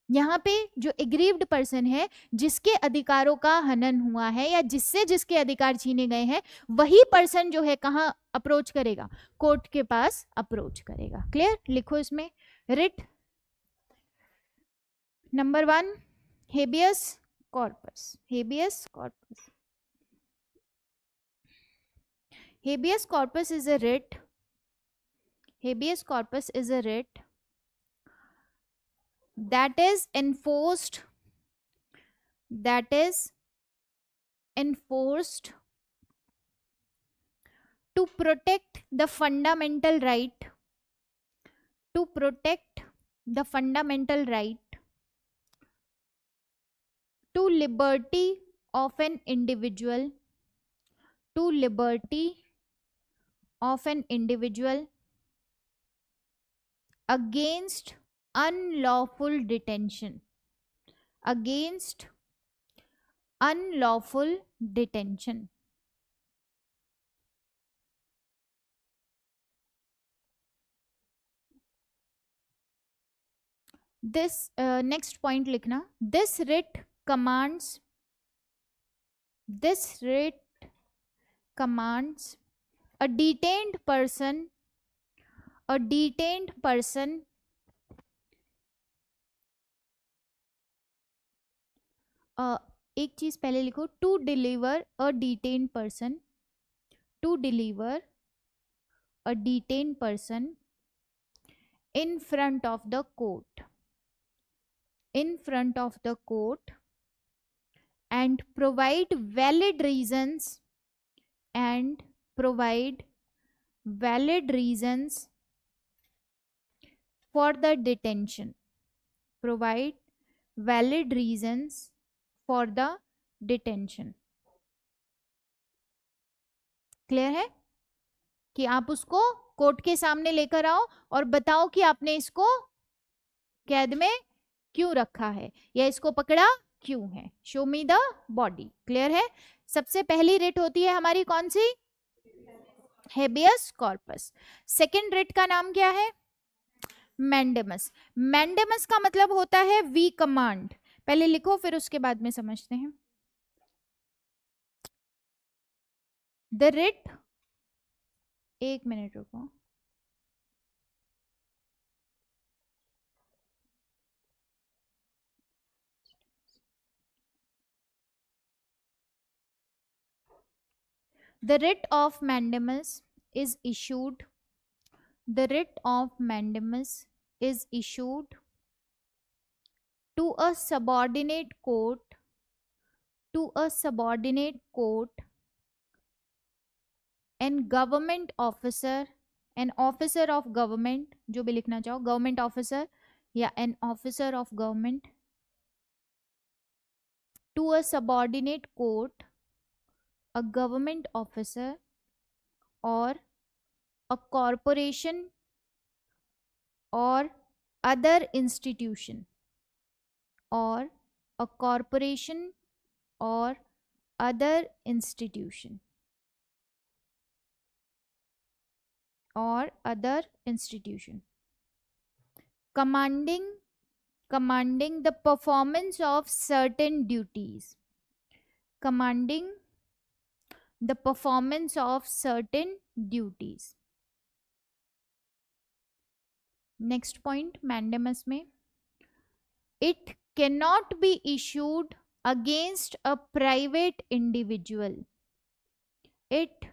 यहाँ पे जो एग्रीव्ड पर्सन है, जिसके अधिकारों का हनन हुआ है या जिससे जिसके अधिकार छीने गए हैं, वही पर्सन जो है कहाँ अप्रोच करेगा? कोर्ट के पास अप्रोच करेगा। क्लियर? लिखो इसमें writ number 1, habeas corpus. Habeas corpus, habeas corpus is a writ. Habeas corpus is a writ that is enforced to protect the fundamental right, to protect the fundamental right to liberty of an individual, to liberty of an individual against unlawful detention, against unlawful detention. This next point लिखना, this writ commands a detained person एक चीज पहले लिखो, to deliver a detained person, to deliver a detained person in front of the court, in front of the court, and provide valid reasons, and provide valid reasons for the detention, provide valid reasons for the detention. Clear है कि आप उसको court के सामने लेकर आओ और बताओ कि आपने इसको कैद में क्यों रखा है या इसको पकड़ा क्यों है। Show me the body. Clear है? सबसे पहली रिट होती है हमारी कौन सी? Habeas corpus. सेकंड रिट का नाम क्या है? मैंडेमस। मैंडेमस का मतलब होता है वी कमांड। पहले लिखो फिर उसके बाद में समझते हैं। द रिट, एक मिनट रुको, the writ of mandamus is issued, the writ of mandamus is issued to a subordinate court, to a subordinate court, and government officer, an officer of government, जो भी लिखना चाहो, government officer या an officer of government, to a subordinate court, a government officer, or a corporation or other institution, or a corporation or other institution, or other institution, commanding the performance of certain duties, commanding the performance of certain duties. Next point mandamus में, it cannot be issued against a private individual, it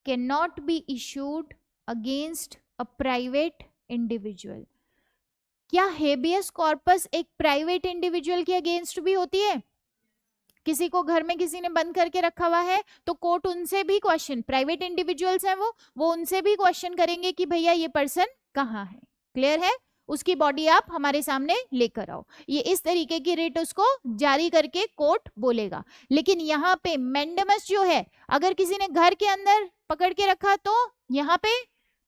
cannot be issued against a private individual. क्या habeas corpus एक private individual के against भी होती है? किसी को घर में किसी ने बंद करके रखा हुआ है तो कोर्ट उनसे भी क्वेश्चन, प्राइवेट इंडिविजुअल्स हैं वो उनसे भी क्वेश्चन करेंगे कि भैया ये पर्सन कहाँ है। क्लियर है? उसकी बॉडी आप हमारे सामने लेकर आओ। ये इस तरीके की रिट उसको जारी करके कोर्ट बोलेगा। लेकिन यहाँ पे मैंडेमस जो है, अगर किसी ने घर के अंदर पकड़ के रखा तो यहाँ पे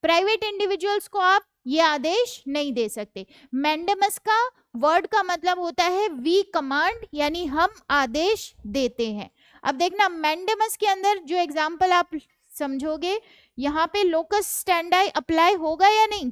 प्राइवेट इंडिविजुअल्स को आप ये आदेश नहीं दे सकते। मैंडेमस का वर्ड का मतलब होता है वी कमांड, यानी हम आदेश देते हैं। अब देखना मैंडेमस के अंदर जो एग्जाम्पल आप समझोगे, यहाँ पे लोकस स्टैंडाई अप्लाई होगा या नहीं?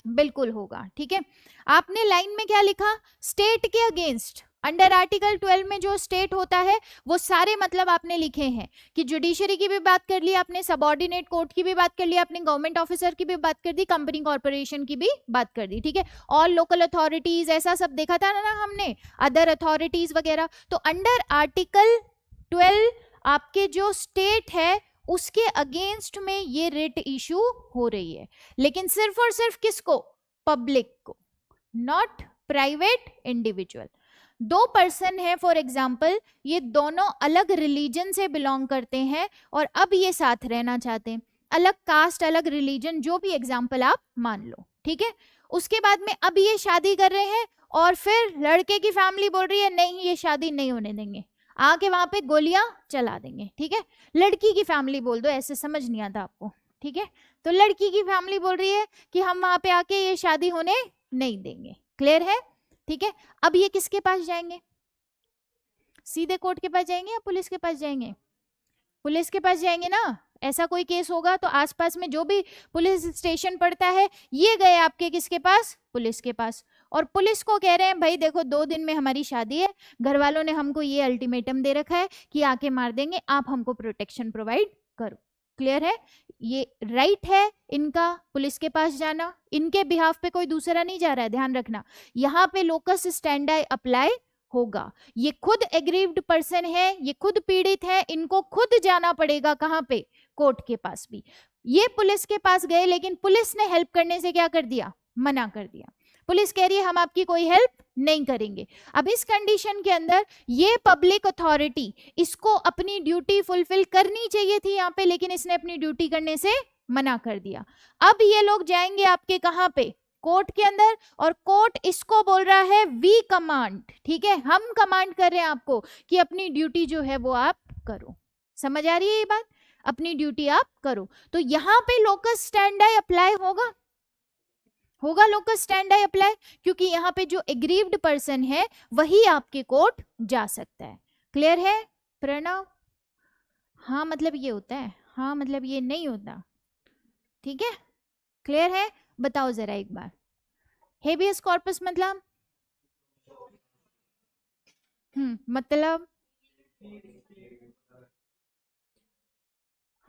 बिल्कुल होगा। ठीक है, आपने लाइन में क्या लिखा? स्टेट के अगेंस्ट। अंडर आर्टिकल 12 में जो स्टेट होता है वो सारे मतलब आपने लिखे हैं कि जुडिशरी की भी बात कर ली आपने, सबऑर्डिनेट कोर्ट की भी बात कर ली आपने, गवर्नमेंट ऑफिसर की भी बात कर दी, कंपनी कॉर्पोरेशन की भी बात कर दी। ठीक है, ऑल लोकल अथॉरिटीज, ऐसा सब देखा था ना हमने, अदर अथॉरिटीज वगैरह। तो अंडर आर्टिकल 12 आपके जो स्टेट है उसके अगेंस्ट में ये रिट इशू हो रही है, लेकिन सिर्फ और सिर्फ किसको? पब्लिक को, नॉट प्राइवेट इंडिविजुअल। दो पर्सन है फॉर एग्जाम्पल, ये दोनों अलग रिलीजन से बिलोंग करते हैं और अब ये साथ रहना चाहते हैं, अलग कास्ट अलग रिलीजन, जो भी एग्जाम्पल आप मान लो। ठीक है, उसके बाद में अब ये शादी कर रहे हैं और फिर लड़के की फैमिली बोल रही है नहीं ये शादी नहीं होने देंगे, आके वहां पे गोलियां चला देंगे। ठीक है, लड़की की फैमिली बोल दो, ऐसे समझ नहीं आता आपको। ठीक है, तो लड़की की फैमिली बोल रही है कि हम वहां पे आके ये शादी होने नहीं देंगे। क्लियर है? ठीक है, अब ये किसके पास जाएंगे? सीधे कोर्ट के पास जाएंगे या पुलिस के पास जाएंगे? पुलिस के पास जाएंगे ना। ऐसा कोई केस होगा तो आसपास में जो भी पुलिस स्टेशन पड़ता है, ये गए आपके किसके पास? पुलिस के पास। और पुलिस को कह रहे हैं भाई देखो 2 दिन में हमारी शादी है, घर वालों ने हमको ये अल्टीमेटम दे रखा है कि आके मार देंगे, आप हमको प्रोटेक्शन प्रोवाइड करो। क्लियर है? ये राइट है इनका पुलिस के पास जाना, इनके बिहाफ पे कोई दूसरा नहीं जा रहा है, ध्यान रखना। यहाँ पे लोकस स्टैंडाई अप्लाई होगा। ये खुद एग्रीव्ड पर्सन है, ये खुद पीड़ित है, इनको खुद जाना पड़ेगा कहां पे? कोर्ट के पास भी। ये पुलिस के पास गए लेकिन पुलिस ने हेल्प करने से क्या कर दिया? मना कर दिया। पुलिस कह रही है हम आपकी कोई हेल्प नहीं करेंगे। अब इस कंडीशन के अंदर ये पब्लिक अथॉरिटी, इसको अपनी ड्यूटी फुलफिल करनी चाहिए थी यहाँ पे, लेकिन इसने अपनी ड्यूटी करने से मना कर दिया। अब ये लोग जाएंगे आपके कहां पे? कोर्ट के अंदर, और कोर्ट इसको बोल रहा है वी कमांड। ठीक है, हम कमांड कर रहे हैं आपको कि अपनी ड्यूटी जो है वो आप करो। समझ आ रही है ये बात? अपनी ड्यूटी आप करो। तो यहाँ पे लोकस स्टैंडाई अप्लाई होगा, होगा लोकस स्टैंडाई अप्लाई, क्योंकि यहाँ पे जो एग्रीव्ड पर्सन है वही आपके कोर्ट जा सकता है। क्लियर है? प्रणव, हाँ मतलब ये होता है, हाँ मतलब ये नहीं होता। ठीक है, क्लियर है? बताओ जरा एक बार, हेबियस कॉर्पस मतलब? मतलब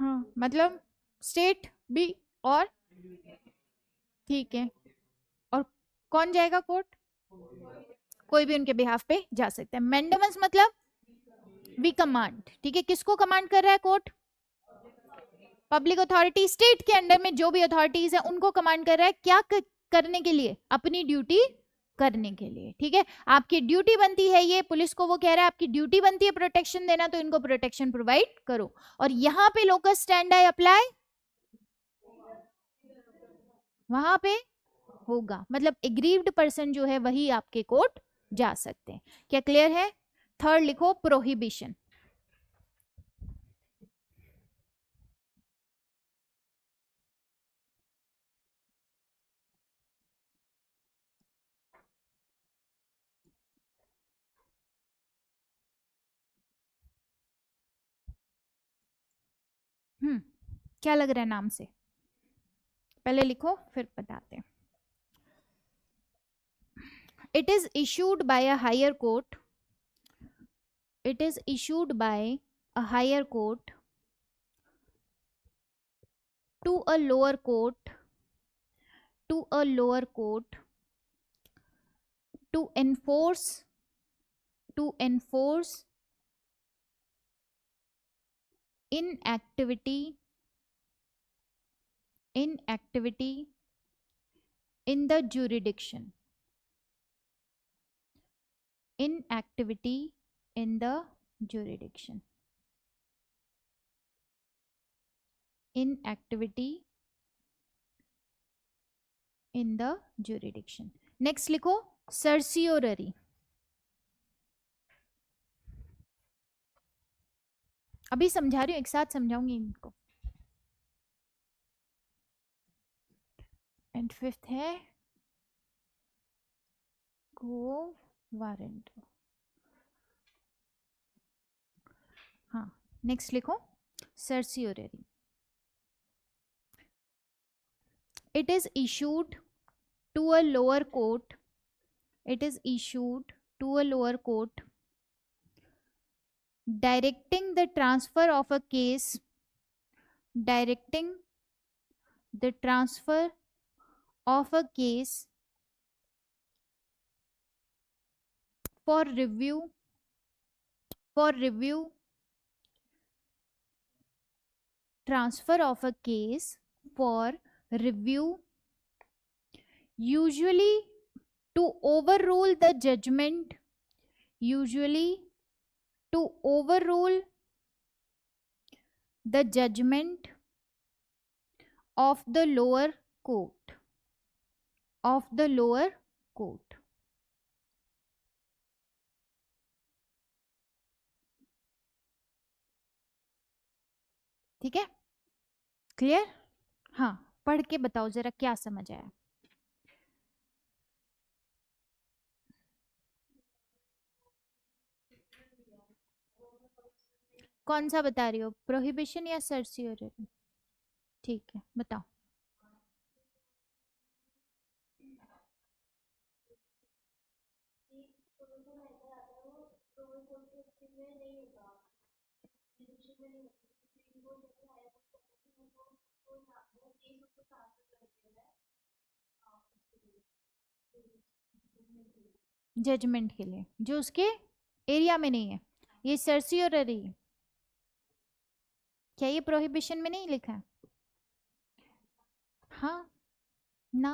हाँ मतलब स्टेट भी, और ठीक है, और कौन जाएगा कोर्ट? कोई भी उनके बिहाफ पे जा सकता है। मैंडेमस मतलब वी कमांड। ठीक है, किसको कमांड कर रहा है कोर्ट? पब्लिक अथॉरिटी, स्टेट के अंडर में जो भी अथॉरिटीज है उनको कमांड कर रहा है, क्या करने के लिए? अपनी ड्यूटी करने के लिए। ठीक है, आपकी ड्यूटी बनती है, ये पुलिस को वो कह रहा है आपकी ड्यूटी बनती है प्रोटेक्शन देना, तो इनको प्रोटेक्शन प्रोवाइड करो। और यहाँ पे लोकस स्टैंडाई अप्लाई वहां पे होगा, मतलब एग्रीव्ड पर्सन जो है वही आपके कोर्ट जा सकते हैं। क्या क्लियर है? थर्ड लिखो, प्रोहिबिशन। क्या लग रहा है नाम से? पहले लिखो फिर बताते हैं। It is issued by a higher court. It is issued by a higher court to a lower court, to a lower court to enforce inactivity in the jurisdiction. Inactivity in the jurisdiction. Inactivity in the jurisdiction. Next लिखो, certiorari. अभी समझा रही हूँ, एक साथ समझाऊंगी इनको। And fifth है को वारंट। हाँ, नेक्स्ट लिखो certiorari. It is issued to a lower court, it is issued to a lower court directing the transfer of a case, directing the transfer of a case for review, transfer of a case for review, usually to overrule the judgment, usually to overrule the judgment of the lower court, of the lower court. ठीक है, clear? हाँ, पढ़ के बताओ जरा क्या समझ आया। कौन सा बता रही हो, प्रोहिबिशन या सर्सियोररी? ठीक है, बताओ। जजमेंट के लिए जो उसके एरिया में नहीं है, ये सर्सियोररी है। क्या ये प्रोहिबिशन में नहीं लिखा है? हाँ ना,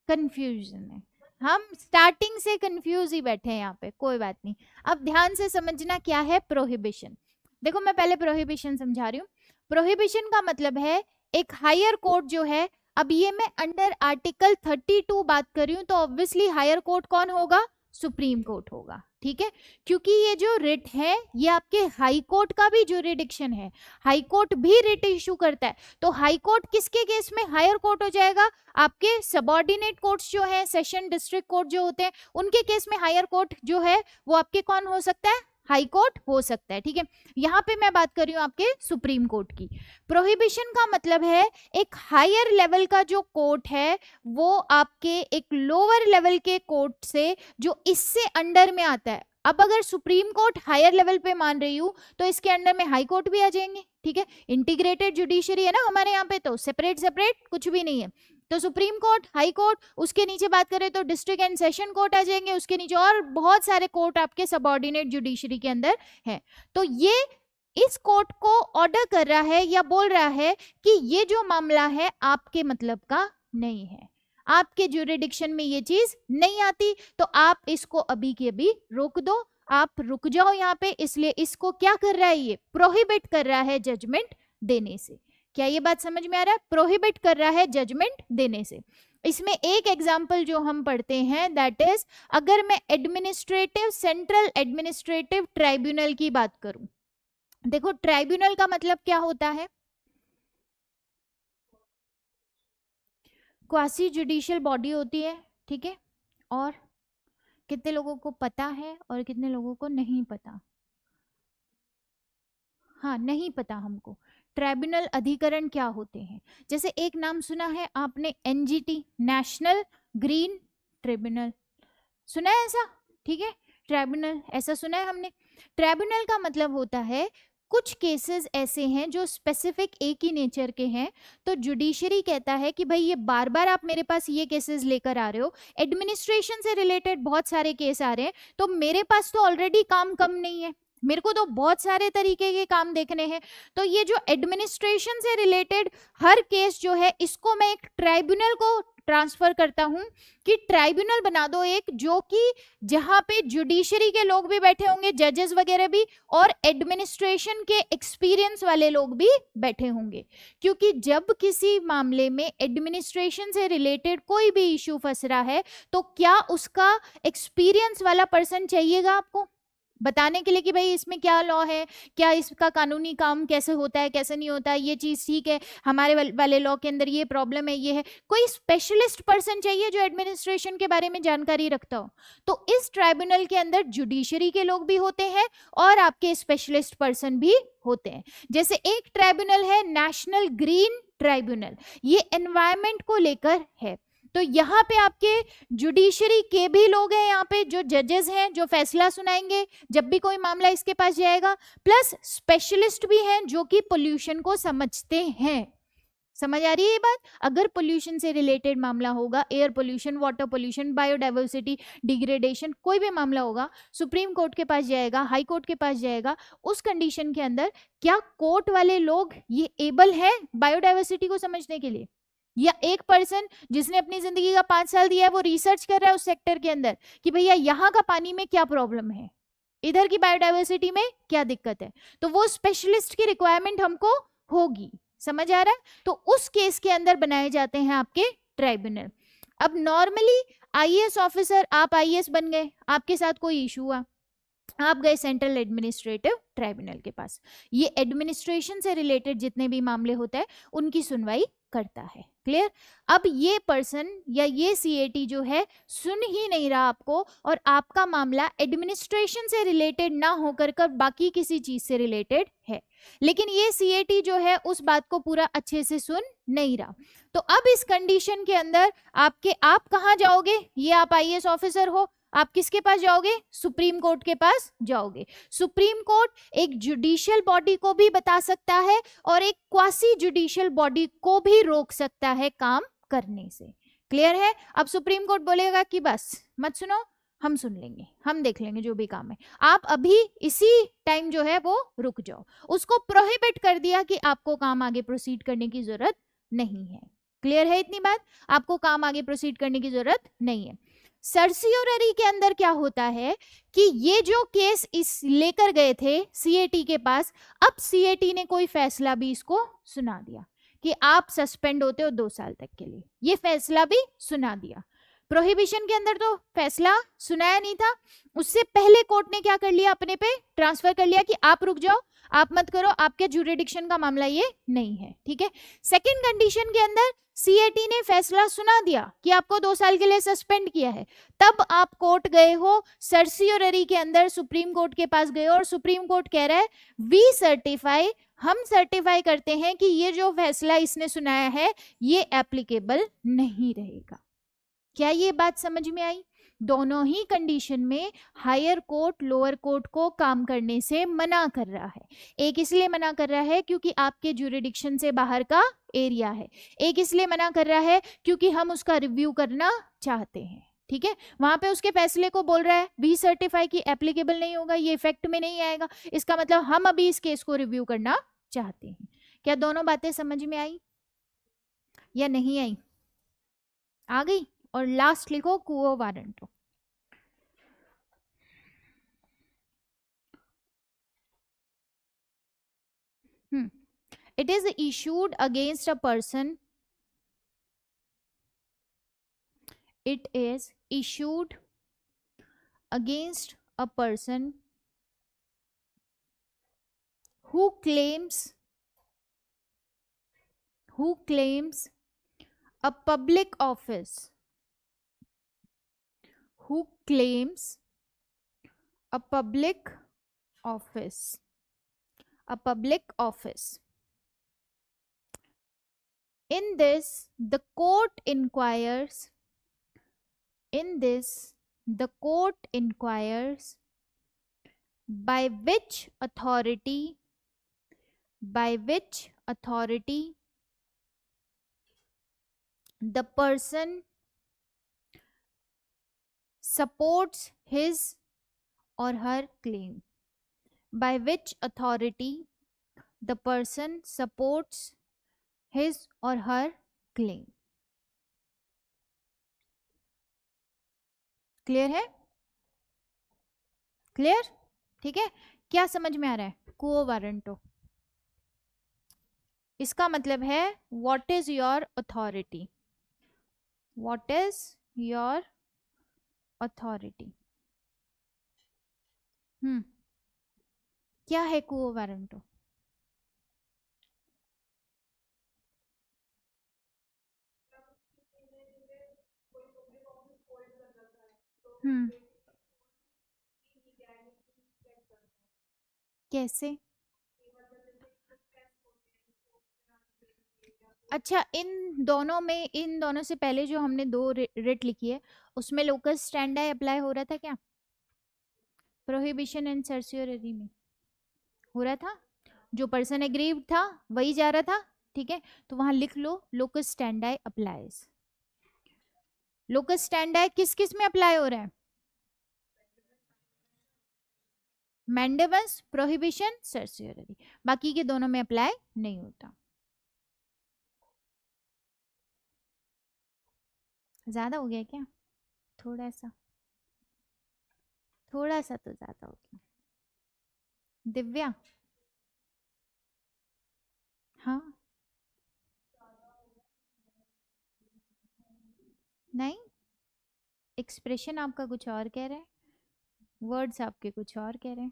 कंफ्यूजन है, हम स्टार्टिंग से कंफ्यूज ही बैठे हैं यहाँ पे, कोई बात नहीं। अब ध्यान से समझना क्या है प्रोहिबिशन। देखो मैं पहले प्रोहिबिशन समझा रही हूँ। प्रोहिबिशन का मतलब है एक हायर कोर्ट जो है, अब ये मैं अंडर आर्टिकल 32 बात कर रही हूँ, तो ऑब्वियसली हायर कोर्ट कौन होगा? सुप्रीम कोर्ट होगा, ठीक है। क्योंकि ये जो रिट है ये आपके हाई कोर्ट का भी जुरिडिक्शन है, हाई कोर्ट भी रिट इशू करता है। तो हाई कोर्ट किसके केस में हायर कोर्ट हो जाएगा? आपके सबऑर्डिनेट कोर्ट्स जो है, सेशन डिस्ट्रिक्ट कोर्ट जो होते हैं, उनके केस में हायर कोर्ट जो है वो आपके कौन हो सकता है? हाई कोर्ट हो सकता है, ठीक है। यहाँ पे मैं बात कर रही हूँ आपके सुप्रीम कोर्ट की। प्रोहिबिशन का मतलब है एक हायर लेवल का जो कोर्ट है वो आपके एक लोअर लेवल के कोर्ट से जो इससे अंडर में आता है। अब अगर सुप्रीम कोर्ट हायर लेवल पे मान रही हूँ तो इसके अंडर में हाई कोर्ट भी आ जाएंगे, ठीक है। इंटीग्रेटेड जुडिशरी है ना हमारे यहाँ पे, तो सेपरेट सेपरेट कुछ भी नहीं है। तो सुप्रीम कोर्ट, हाई कोर्ट, उसके नीचे बात करें तो डिस्ट्रिक्ट एंड सेशन कोर्ट आ जाएंगे, उसके नीचे और बहुत सारे कोर्ट आपके सबऑर्डिनेट जुडिशरी के अंदर है। तो ये इस कोर्ट को ऑर्डर कर रहा है या बोल रहा है कि ये जो मामला है आपके मतलब का नहीं है, आपके ज्यूरिडिक्शन में ये चीज नहीं आती, तो आप इसको अभी के अभी रोक दो, आप रुक जाओ यहाँ पे। इसलिए इसको क्या कर रहा है? ये प्रोहिबिट कर रहा है जजमेंट देने से। क्या ये बात समझ में आ रहा है? प्रोहिबिट कर रहा है जजमेंट देने से। इसमें एक एग्जाम्पल जो हम पढ़ते हैं दैट इज, अगर मैं एडमिनिस्ट्रेटिव, सेंट्रल एडमिनिस्ट्रेटिव ट्राइब्यूनल की बात करूं। देखो ट्राइब्यूनल का मतलब क्या होता है? क्वासी जुडिशियल बॉडी होती है, ठीक है। और कितने लोगों को पता है और कितने लोगों को नहीं पता? हाँ, नहीं पता हमको। ट्राइब्यूनल अधिकरण क्या होते हैं? जैसे एक नाम सुना है आपने, एनजीटी, नेशनल ग्रीन ट्रिब्यूनल, सुना है ऐसा? ठीक है, ट्राइब्यूनल ऐसा सुना है हमने। ट्राइब्यूनल का मतलब होता है कुछ केसेस ऐसे हैं जो स्पेसिफिक एक ही नेचर के हैं, तो जुडिशरी कहता है कि भाई ये बार बार आप मेरे पास ये केसेस लेकर आ रहे हो, एडमिनिस्ट्रेशन से रिलेटेड बहुत सारे केस आ रहे हैं, तो मेरे पास तो ऑलरेडी काम कम नहीं है, मेरे को तो बहुत सारे तरीके के काम देखने हैं। तो ये जो एडमिनिस्ट्रेशन से रिलेटेड हर केस जो है, इसको मैं एक ट्राइब्यूनल को ट्रांसफर करता हूं कि ट्राइब्यूनल बना दो एक, जो कि जहां पे जुडिशरी के लोग भी बैठे होंगे, जजेस वगैरह भी, और एडमिनिस्ट्रेशन के एक्सपीरियंस वाले लोग भी बैठे होंगे। क्योंकि जब किसी मामले में एडमिनिस्ट्रेशन से रिलेटेड कोई भी इश्यू फंस रहा है, तो क्या उसका एक्सपीरियंस वाला पर्सन चाहिएगा आपको? बताने के लिए कि भाई इसमें क्या लॉ है, क्या इसका कानूनी काम कैसे होता है, कैसे नहीं होता है, ये चीज ठीक है, हमारे वाले लॉ के अंदर ये प्रॉब्लम है, ये है। कोई स्पेशलिस्ट पर्सन चाहिए जो एडमिनिस्ट्रेशन के बारे में जानकारी रखता हो। तो इस ट्राइब्यूनल के अंदर जुडिशरी के लोग भी होते हैं और आपके स्पेशलिस्ट पर्सन भी होते हैं। जैसे एक ट्राइब्यूनल है नेशनल ग्रीन ट्राइब्यूनल, ये एनवायरमेंट को लेकर है। तो यहाँ पे आपके जुडिशरी के भी लोग हैं, यहाँ पे जो जजेस हैं जो फैसला सुनाएंगे जब भी कोई मामला इसके पास जाएगा, प्लस स्पेशलिस्ट भी हैं जो कि पोल्यूशन को समझते हैं। समझ आ रही है ये बात? अगर पोल्यूशन से रिलेटेड मामला होगा, air pollution, water pollution, biodiversity degradation, कोई भी मामला होगा, सुप्रीम कोर्ट के पास जाएगा, हाई कोर्ट के पास जाएगा। उस कंडीशन के अंदर क्या कोर्ट वाले लोग ये एबल हैं बायोडाइवर्सिटी को समझने के लिए? या एक पर्सन जिसने अपनी जिंदगी का 5 साल दिया है वो रिसर्च कर रहा है उस सेक्टर के अंदर कि भैया यहाँ का पानी में क्या प्रॉब्लम है, इधर की बायोडाइवर्सिटी में क्या दिक्कत है, तो वो स्पेशलिस्ट की रिक्वायरमेंट हमको होगी। समझ आ रहा है? तो उस केस के अंदर बनाए जाते हैं आपके ट्राइब्यूनल। अब नॉर्मली आईएएस ऑफिसर, आप आईएएस बन गए, आपके साथ कोई इशू हुआ, आप गए सेंट्रल एडमिनिस्ट्रेटिव ट्राइब्यूनल के पास, ये एडमिनिस्ट्रेशन से रिलेटेड जितने भी मामले होते हैं उनकी सुनवाई करता है। क्लियर? अब ये पर्सन या ये सीएटी जो है सुन ही नहीं रहा आपको, और आपका मामला एडमिनिस्ट्रेशन से रिलेटेड ना होकर कर बाकी किसी चीज से रिलेटेड है, लेकिन ये सीएटी जो है उस बात को पूरा अच्छे से सुन नहीं रहा। तो अब इस कंडीशन के अंदर आप कहाँ जाओगे? ये आप आईएएस ऑफिसर हो, आप किसके पास जाओगे? सुप्रीम कोर्ट के पास जाओगे। सुप्रीम कोर्ट एक जुडिशियल बॉडी को भी बता सकता है और एक क्वासी जुडिशियल बॉडी को भी रोक सकता है काम करने से। क्लियर है? अब सुप्रीम कोर्ट बोलेगा कि बस मत सुनो, हम सुन लेंगे, हम देख लेंगे जो भी काम है, आप अभी इसी टाइम जो है वो रुक जाओ। उसको प्रोहिबिट कर दिया कि आपको काम आगे प्रोसीड करने की जरूरत नहीं है। क्लियर है इतनी बात? आपको काम आगे प्रोसीड करने की जरूरत नहीं है। सर्सियोररी के अंदर क्या होता है कि ये जो केस इस लेकर गए थे सीएटी के पास, अब सीएटी ने कोई फैसला भी इसको सुना दिया कि आप सस्पेंड होते हो 2 साल तक के लिए, ये फैसला भी सुना दिया। प्रोहिबिशन के अंदर तो फैसला सुनाया नहीं था, उससे पहले कोर्ट ने क्या कर लिया, अपने पे ट्रांसफर कर लिया कि आप रुक जाओ, आप मत करो, आपके जुरिडिक्शन का मामला ये नहीं है। ठीक है? सेकंड कंडीशन के अंदर सीएटी ने फैसला सुना दिया कि आपको 2 साल के लिए सस्पेंड किया है, तब आप कोर्ट गए हो, सर्सियोररी के अंदर सुप्रीम कोर्ट के पास गए हो, और सुप्रीम कोर्ट कह रहा है वी सर्टिफाई, हम सर्टिफाई करते हैं कि ये जो फैसला इसने सुनाया है ये एप्लीकेबल नहीं रहेगा। क्या ये बात समझ में आई? दोनों ही कंडीशन में हायर कोर्ट लोअर कोर्ट को काम करने से मना कर रहा है। एक इसलिए मना कर रहा है क्योंकि आपके जुरिडिक्शन से बाहर का एरिया है, एक इसलिए मना कर रहा है क्योंकि हम उसका रिव्यू करना चाहते हैं। ठीक है? वहां पे उसके फैसले को बोल रहा है वी सर्टिफाई की एप्लीकेबल नहीं होगा, ये इफेक्ट में नहीं आएगा, इसका मतलब हम अभी इस केस को रिव्यू करना चाहते हैं। क्या दोनों बातें समझ में आई या नहीं आई? आ गई? और लास्ट लिखो क्वो warranto. It is issued against a person. It is issued against a person who claims a public office, who claims a public office, a public office. In this, the court inquires, in this, the court inquires by which authority the person supports his or her claim. By which authority the person supports his or her claim. Clear है? Clear? ठीक है? क्या समझ में आ रहा है? क्वो warranto, इसका मतलब है what is your authority, what is your authority. क्या है quo warranto? हम्म कैसे? अच्छा, इन दोनों से पहले जो हमने दो रिट लिखी है, उसमें लोकस स्टैंडर्ड अप्लाई हो रहा था क्या? प्रोहिबिशन एंड सर्सियोररी में हो रहा था, जो पर्सन एग्रीव था वही जा रहा था, ठीक है। तो वहां लिख लो locus standard applies. Locus standard किस किस में अप्लाई हो रहा है? मैंडेमस, प्रोहिबिशन, सर्सियोररी, बाकी के दोनों में अप्लाई नहीं होता। ज्यादा हो गया क्या? थोड़ा सा, थोड़ा सा तो ज्यादा हो गया। दिव्या, हाँ, नहीं, एक्सप्रेशन आपका कुछ और कह रहे हैं, वर्ड्स आपके कुछ और कह रहे हैं।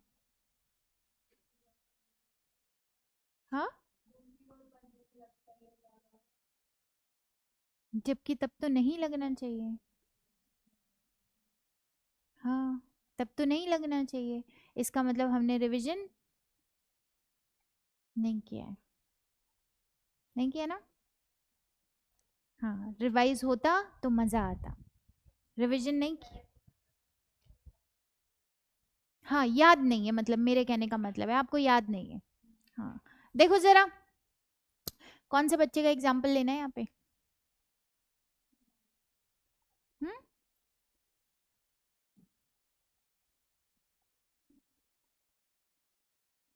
हाँ, जबकि तब तो नहीं लगना चाहिए। हाँ, तब तो नहीं लगना चाहिए, इसका मतलब हमने रिवीजन नहीं किया है, नहीं किया ना। हाँ, रिवाइज होता तो मजा आता, रिवीजन नहीं किया। हाँ, याद नहीं है, मतलब मेरे कहने का मतलब है आपको याद नहीं है। हाँ, देखो जरा, कौन से बच्चे का एग्जाम्पल लेना है यहाँ पे? हम्म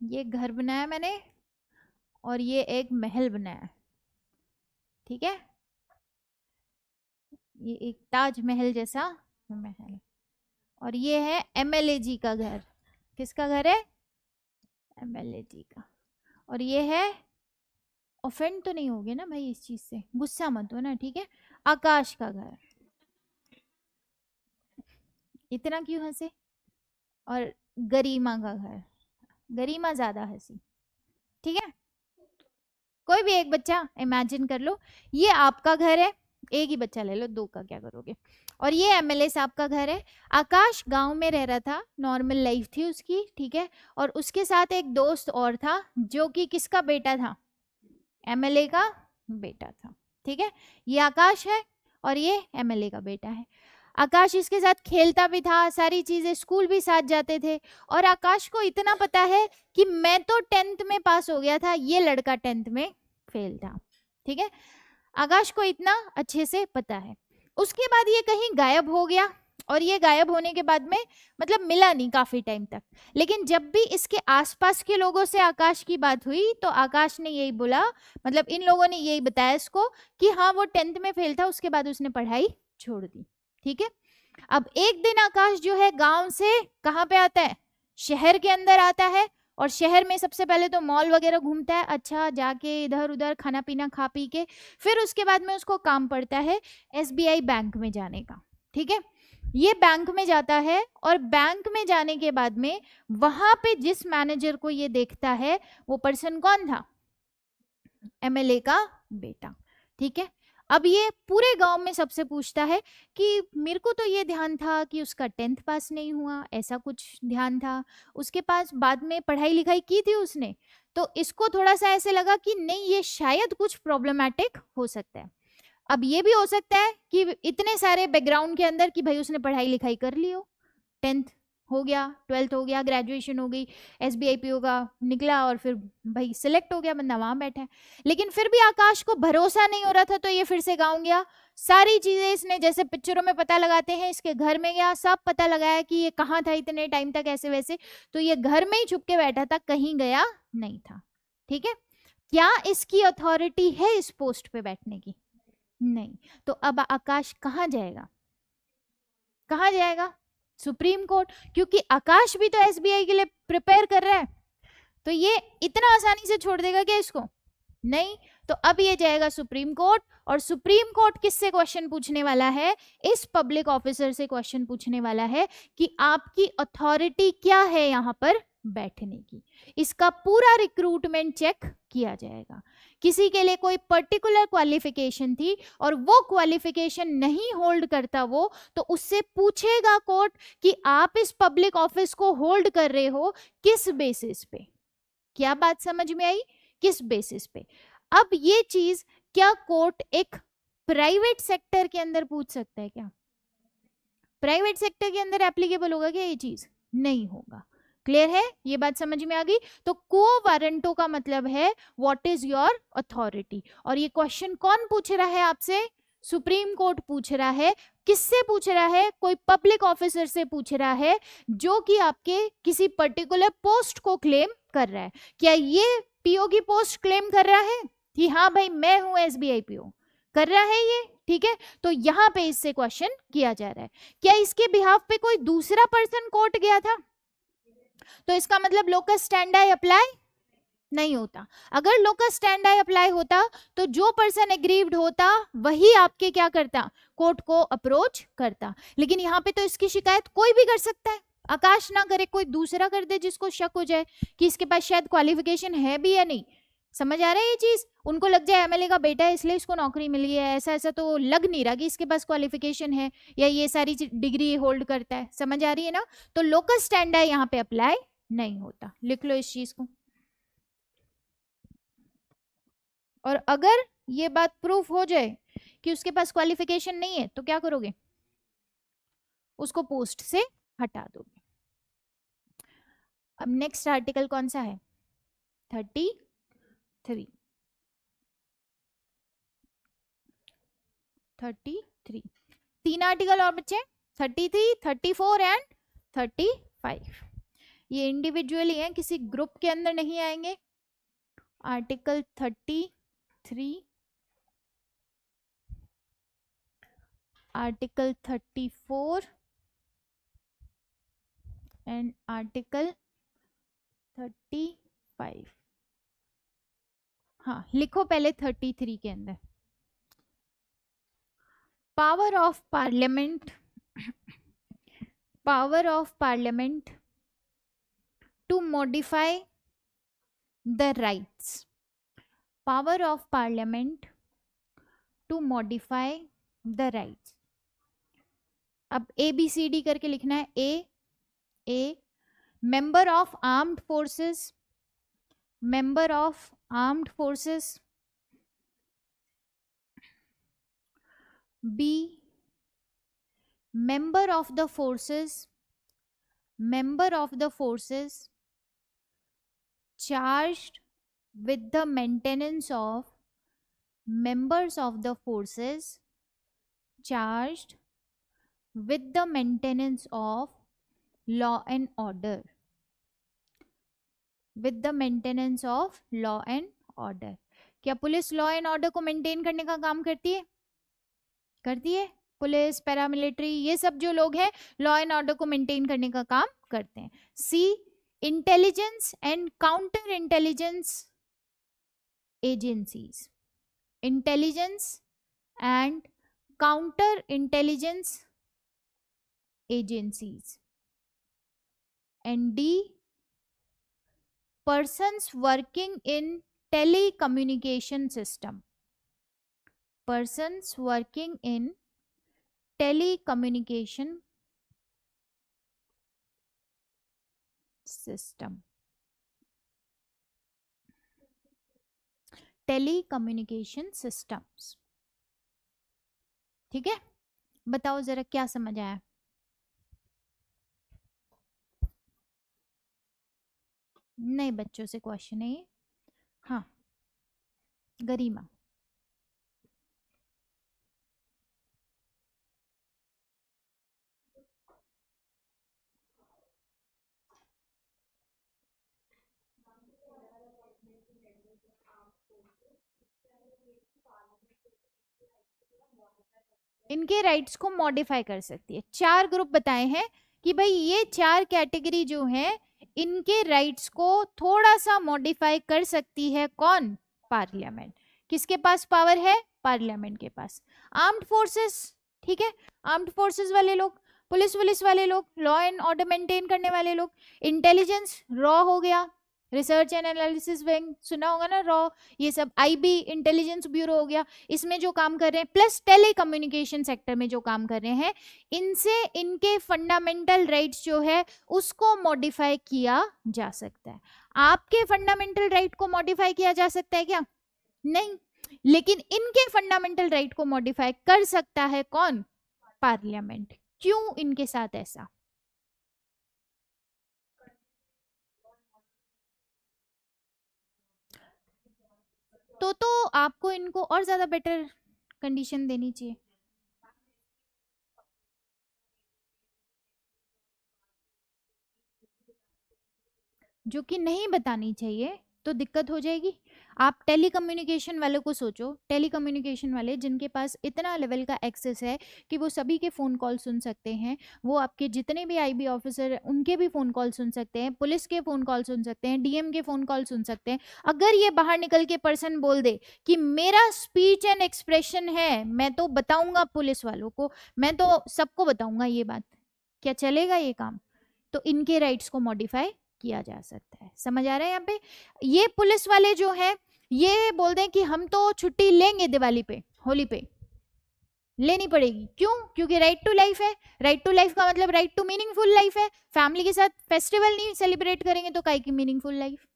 ये घर बनाया मैंने, और ये एक महल बनाया, ठीक है। ये एक ताजमहल जैसा महल, और ये है एमएलए जी का घर। किसका घर है? एमएलए जी का। और ये है, ऑफेंड तो नहीं होगे ना भाई इस चीज से, गुस्सा मत हो ना, ठीक है। आकाश का घर। इतना क्यों हंसे? और गरिमा का घर, गरिमा ज्यादा हंसी, ठीक है। कोई भी एक बच्चा इमेजिन कर लो, ये आपका घर है, एक ही बच्चा ले लो, दो का क्या करोगे। और ये एमएलए साहब का घर है। आकाश गांव में रह रहा था, नॉर्मल लाइफ थी उसकी, ठीक है। और उसके साथ एक दोस्त और था, जो कि किसका बेटा था? एमएलए का बेटा था, ठीक है। ये आकाश है, और ये एमएलए का बेटा है। आकाश इसके साथ खेलता भी था, सारी चीजें, स्कूल भी साथ जाते थे। और आकाश को इतना पता है कि मैं तो 10th में पास हो गया था, ये लड़का 10th में फेल था, ठीक है। आकाश को इतना अच्छे से पता है। उसके बाद ये कहीं गायब हो गया, और ये गायब होने के बाद में मतलब मिला नहीं काफी टाइम तक। लेकिन जब भी इसके आसपास के लोगों से आकाश की बात हुई, तो आकाश ने यही बोला, मतलब इन लोगों ने यही बताया इसको कि हाँ वो 10th में फेल था, उसके बाद उसने पढ़ाई छोड़ दी, ठीक है। अब एक दिन आकाश जो है गांव से कहाँ पे आता है? शहर के अंदर आता है। और शहर में सबसे पहले तो मॉल वगैरह घूमता है, अच्छा जाके इधर उधर खाना पीना खा पी के, फिर उसके बाद में उसको काम पड़ता है एसबीआई बैंक में जाने का, ठीक है। ये बैंक में जाता है, और बैंक में जाने के बाद में वहां पे जिस मैनेजर को ये देखता है, वो पर्सन कौन था? एमएलए का बेटा, ठीक है। अब ये पूरे गांव में सबसे पूछता है कि मेरे को तो ये ध्यान था कि उसका 10th पास नहीं हुआ, ऐसा कुछ ध्यान था, उसके पास बाद में पढ़ाई लिखाई की थी उसने। तो इसको थोड़ा सा ऐसे लगा कि नहीं, ये शायद कुछ प्रॉब्लमैटिक हो सकता है। अब ये भी हो सकता है कि इतने सारे बैकग्राउंड के अंदर कि भाई उसने पढ़ाई लिखाई कर ली हो, 10th हो गया, 12th हो गया, ग्रेजुएशन हो गई, एसबीआई पीओ का निकला, और फिर भाई सिलेक्ट हो गया, बंदा वहां बैठा है। लेकिन फिर भी आकाश को भरोसा नहीं हो रहा था, तो ये फिर से गाँव गया। सारी चीजें इसने जैसे पिक्चरों में पता लगाते हैं, इसके घर में गया, सब पता लगाया कि ये कहाँ था इतने टाइम तक, ऐसे वैसे। तो ये घर में ही छुप के बैठा था, कहीं गया नहीं था, ठीक है। क्या इसकी अथॉरिटी है इस पोस्ट पे बैठने की? नहीं। तो अब आकाश कहाँ जाएगा? कहाँ जाएगा? सुप्रीम कोर्ट, क्योंकि आकाश भी तो एसबीआई के लिए प्रिपेयर कर रहा है। तो ये इतना आसानी से छोड़ देगा क्या इसको? नहीं। तो अब ये जाएगा सुप्रीम कोर्ट, और सुप्रीम कोर्ट किससे क्वेश्चन पूछने वाला है? इस पब्लिक ऑफिसर से क्वेश्चन पूछने वाला है कि आपकी अथॉरिटी क्या है यहाँ पर बैठने की। इसका पूरा रिक्रूटमेंट चेक किया जाएगा। किसी के लिए कोई पर्टिकुलर क्वालिफिकेशन थी और वो क्वालिफिकेशन नहीं होल्ड करता वो, तो उससे पूछेगा कोर्ट कि आप इस पब्लिक ऑफिस को होल्ड कर रहे हो किस बेसिस पे। क्या बात समझ में आई? किस बेसिस पे। अब ये चीज क्या कोर्ट एक प्राइवेट सेक्टर के अंदर पूछ सकता है क्या? प्राइवेट सेक्टर के अंदर एप्लीकेबल होगा क्या ये चीज? नहीं होगा। क्लियर है? ये बात समझ में आ गई? तो को वारंटो का मतलब है व्हाट इज योर अथॉरिटी। और ये क्वेश्चन कौन पूछ रहा है आपसे? सुप्रीम कोर्ट पूछ रहा है। किससे पूछ रहा है? कोई पब्लिक ऑफिसर से पूछ रहा है जो कि आपके किसी पर्टिकुलर पोस्ट को क्लेम कर रहा है। क्या ये पीओ की पोस्ट क्लेम कर रहा है कि हाँ भाई मैं हूं एसबीआई पीओ? कर रहा है ये, ठीक है। तो यहाँ पे इससे क्वेश्चन किया जा रहा है। क्या इसके बिहाफ पे कोई दूसरा पर्सन कोर्ट गया था? तो इसका मतलब लोकस स्टैंडी अप्लाई नहीं होता। अगर लोकस स्टैंडी अप्लाई होता तो जो पर्सन एग्रीव्ड होता वही आपके क्या करता? कोर्ट को अप्रोच करता। लेकिन यहाँ पे तो इसकी शिकायत कोई भी कर सकता है। आकाश ना करे, कोई दूसरा कर दे जिसको शक हो जाए कि इसके पास शायद क्वालिफिकेशन है भी या नहीं। समझ आ रहा है ये चीज? उनको लग जाए एमएलए का बेटा है इसलिए इसको नौकरी मिली है, ऐसा ऐसा तो लग नहीं रहा कि इसके पास क्वालिफिकेशन है या ये सारी डिग्री होल्ड करता है। समझ आ रही है ना? तो लोकस स्टैंडी यहाँ पे अप्लाई नहीं होता। लिख लो इस चीज को। और अगर ये बात प्रूफ हो जाए कि उसके पास क्वालिफिकेशन नहीं है तो क्या करोगे? उसको पोस्ट से हटा दोगे। अब नेक्स्ट आर्टिकल कौन सा है? 33। 33 तीन आर्टिकल और बच्चे, 33, 34 एंड 35। ये इंडिविजुअली हैं, किसी ग्रुप के अंदर नहीं आएंगे। Article 33, article 34 and article 35। हाँ लिखो पहले 33 के अंदर। Power of parliament, power of parliament to modify the rights, power of parliament to modify the rights। अब ABCD करके लिखना है। ए member of armed forces, member of armed forces। B member of the forces, member of the forces charged with the maintenance of, members of the forces charged with the maintenance of law and order, with the maintenance of law and order। क्या police law and order को maintain करने का काम करती है? करती है। Police, paramilitary, ये सब जो लोग हैं लॉ एंड ऑर्डर को मेंटेन करने का काम करते हैं। See intelligence and counter intelligence agencies, intelligence and counter intelligence agencies. And the persons working in telecommunication system, persons working in telecommunication system, telecommunication systems। ठीक है, बताओ जरा क्या समझ आया? नहीं बच्चों से क्वेश्चन है ये। हाँ गरिमा, इनके राइट्स को मॉडिफाई कर सकती है। 4 ग्रुप बताए हैं कि भाई ये 4 कैटेगरी जो है इनके राइट्स को थोड़ा सा मॉडिफाई कर सकती है। कौन? पार्लियामेंट। किसके पास पावर है? पार्लियामेंट के पास। आर्म्ड फोर्सेस, ठीक है, आर्म्ड फोर्सेस वाले लोग, पुलिस वाले लोग, लॉ एंड ऑर्डर मेंटेन करने वाले लोग, इंटेलिजेंस रॉ हो गया, रिसर्च एंड एनालिसिस विंग सुना होगा ना, रॉ, ये सब आईबी इंटेलिजेंस ब्यूरो हो गया, इसमें जो काम कर रहे हैं, प्लस टेलीकम्युनिकेशन सेक्टर में जो काम कर रहे हैं, इनसे इनके फंडामेंटल राइट्स जो है उसको मॉडिफाई किया जा सकता है। आपके फंडामेंटल राइट को मॉडिफाई किया जा सकता है क्या? नहीं, लेकिन इनके फंडामेंटल राइट को मॉडिफाई कर सकता है कौन? पार्लियामेंट। क्यों इनके साथ ऐसा? तो आपको इनको और ज्यादा बेटर कंडीशन देनी चाहिए। जो कि नहीं बतानी चाहिए तो दिक्कत हो जाएगी। आप टेलीकम्युनिकेशन वालों को सोचो, टेलीकम्युनिकेशन वाले जिनके पास इतना लेवल का एक्सेस है कि वो सभी के फ़ोन कॉल सुन सकते हैं, वो आपके जितने भी आईबी ऑफिसर उनके भी फ़ोन कॉल सुन सकते हैं, पुलिस के फ़ोन कॉल सुन सकते हैं, डीएम के फ़ोन कॉल सुन सकते हैं। अगर ये बाहर निकल के पर्सन बोल दे कि मेरा स्पीच एंड एक्सप्रेशन है, मैं तो बताऊंगा पुलिस वालों को, मैं तो सबको बताऊंगा ये बात, क्या चलेगा ये काम? तो इनके राइट्स को मॉडिफाई किया जा सकता है। समझ आ रहा है? यहाँ पे ये पुलिस वाले जो है ये बोल दें कि हम तो छुट्टी लेंगे दिवाली पे, होली पे लेनी पड़ेगी, क्यों? क्योंकि राइट टू लाइफ है। राइट टू लाइफ का मतलब राइट टू मीनिंगफुल लाइफ है। फैमिली के साथ फेस्टिवल नहीं सेलिब्रेट करेंगे तो काहे की मीनिंगफुल लाइफ?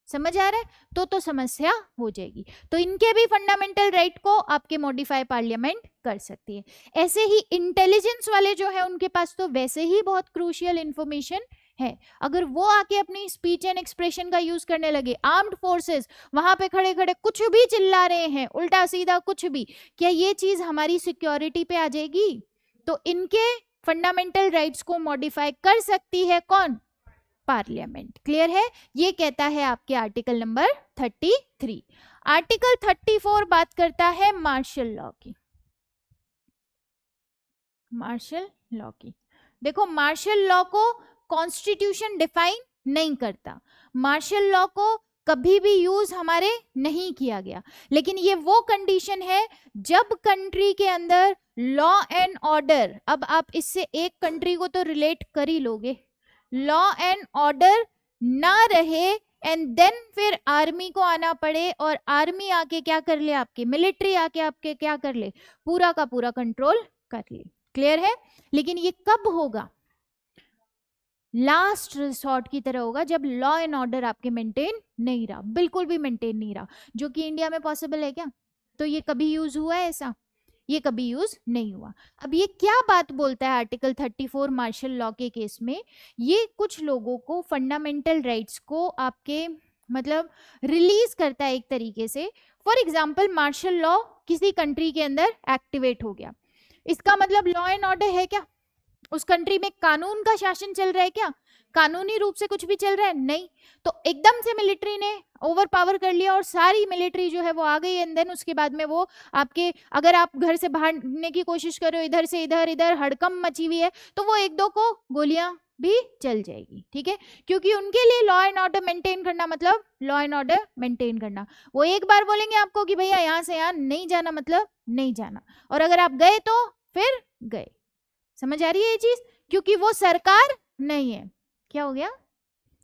समझ आ रहा है? तो समस्या हो जाएगी। तो इनके भी फंडामेंटल राइट को आपके मॉडिफाई पार्लियामेंट कर सकती है। ऐसे ही इंटेलिजेंस वाले जो है उनके पास तो वैसे ही बहुत क्रूशियल इंफॉर्मेशन है। अगर वो आके अपनी स्पीच एंड एक्सप्रेशन का यूज करने लगे, आर्म्ड फोर्सेस वहां पे खड़े खड़े कुछ भी चिल्ला रहे हैं, उल्टा सीधा कुछ भी, क्या ये चीज हमारी सिक्योरिटी पे आ जाएगी? तो इनके फंडामेंटल राइट्स को मॉडिफाई कर सकती है कौन? पार्लियामेंट। क्लियर है? ये कहता है आपके आर्टिकल नंबर 33। आर्टिकल 34 बात करता है मार्शल लॉ की। मार्शल लॉ की देखो, मार्शल लॉ को कॉन्स्टिट्यूशन डिफाइन नहीं करता, मार्शल लॉ को कभी भी यूज हमारे नहीं किया गया, लेकिन ये वो कंडीशन है जब कंट्री के अंदर लॉ एंड ऑर्डर, अब आप इससे एक कंट्री को तो रिलेट कर ही लोगे, लॉ एंड ऑर्डर ना रहे एंड देन फिर आर्मी को आना पड़े और आर्मी आके क्या कर ले, आपके मिलिट्री आके आपके क्या कर ले, पूरा का पूरा कंट्रोल कर ले। क्लियर है? लेकिन ये कब होगा? लास्ट रिसोर्ट की तरह होगा, जब लॉ एंड ऑर्डर आपके मेंटेन नहीं रहा, बिल्कुल भी मेंटेन नहीं रहा, जो कि इंडिया में पॉसिबल है क्या? तो ये कभी यूज हुआ है ऐसा? ये कभी यूज नहीं हुआ। अब ये क्या बात बोलता है आर्टिकल 34 मार्शल लॉ के केस में? ये कुछ लोगों को फंडामेंटल राइट्स को आपके मतलब रिलीज करता है एक तरीके से। फॉर एग्जाम्पल मार्शल लॉ किसी कंट्री के अंदर एक्टिवेट हो गया, इसका मतलब लॉ एंड ऑर्डर है क्या? उस कंट्री में कानून का शासन चल रहा है क्या? कानूनी रूप से कुछ भी चल रहा है? नहीं। तो एकदम से मिलिट्री ने ओवर पावर कर लिया और सारी मिलिट्री जो है वो आ गई, एंड देन उसके बाद में वो आपके, अगर आप घर से भागने की कोशिश कर रहे हो, इधर से इधर इधर हड़कम मची हुई है, तो वो एक दो को गोलियां भी चल जाएगी। ठीक है? क्योंकि उनके लिए लॉ एंड ऑर्डर मेंटेन करना मतलब लॉ एंड ऑर्डर मेंटेन करना। वो एक बार बोलेंगे आपको कि भैया यहाँ से यहाँ नहीं जाना, मतलब नहीं जाना, और अगर आप गए तो फिर गए। समझ आ रही है ये चीज? क्योंकि वो सरकार नहीं है। क्या हो गया?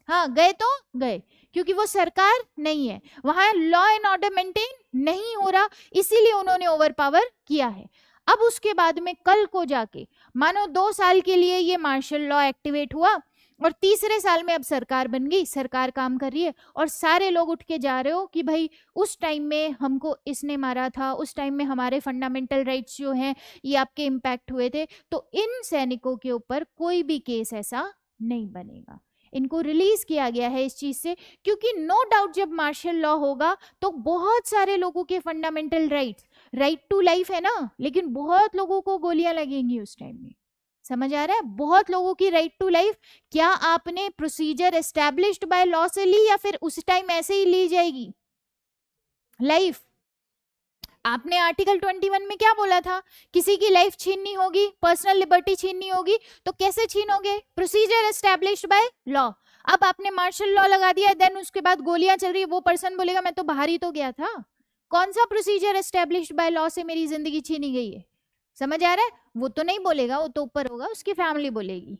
हाँ, गए तो गए, क्योंकि वो सरकार नहीं है, वहां लॉ एंड ऑर्डर मेंटेन नहीं हो रहा, इसीलिए उन्होंने ओवर पावर किया है। अब उसके बाद में कल को जाके मानो 2 साल के लिए ये मार्शल लॉ एक्टिवेट हुआ और तीसरे साल में अब सरकार बन गई, सरकार काम कर रही है, और सारे लोग उठ के जा रहे हो कि भाई उस टाइम में हमको इसने मारा था, उस टाइम में हमारे फंडामेंटल राइट्स जो हैं ये आपके इम्पैक्ट हुए थे, तो इन सैनिकों के ऊपर कोई भी केस ऐसा नहीं बनेगा। इनको रिलीज किया गया है इस चीज से, क्योंकि नो डाउट जब मार्शल लॉ होगा तो बहुत सारे लोगों के fundamental rights, right to life है ना, लेकिन बहुत लोगों को गोलियां लगेंगी उस टाइम में। समझ आ रहा है? बहुत लोगों की राइट टू लाइफ, क्या आपने प्रोसीजर एस्टैब्लिश्ड बाय लॉ से ली या फिर उस टाइम ऐसे ही ली जाएगी लाइफ? आपने आर्टिकल 21 में क्या बोला था? किसी की लाइफ छीननी होगी, पर्सनल लिबर्टी छीननी होगी, तो कैसे छीनोगे? Procedure established by law. अब आपने मार्शल लॉ लगा दिया, देन उसके बाद गोलियां चल रही है, वो पर्सन बोलेगा मैं तो बाहर ही तो गया था, कौन सा प्रोसीजर एस्टेब्लिश्ड बाय लॉ से मेरी जिंदगी छीनी गई है, समझ आ रहा है? वो तो नहीं बोलेगा, वो तो ऊपर होगा, उसकी फैमिली बोलेगी।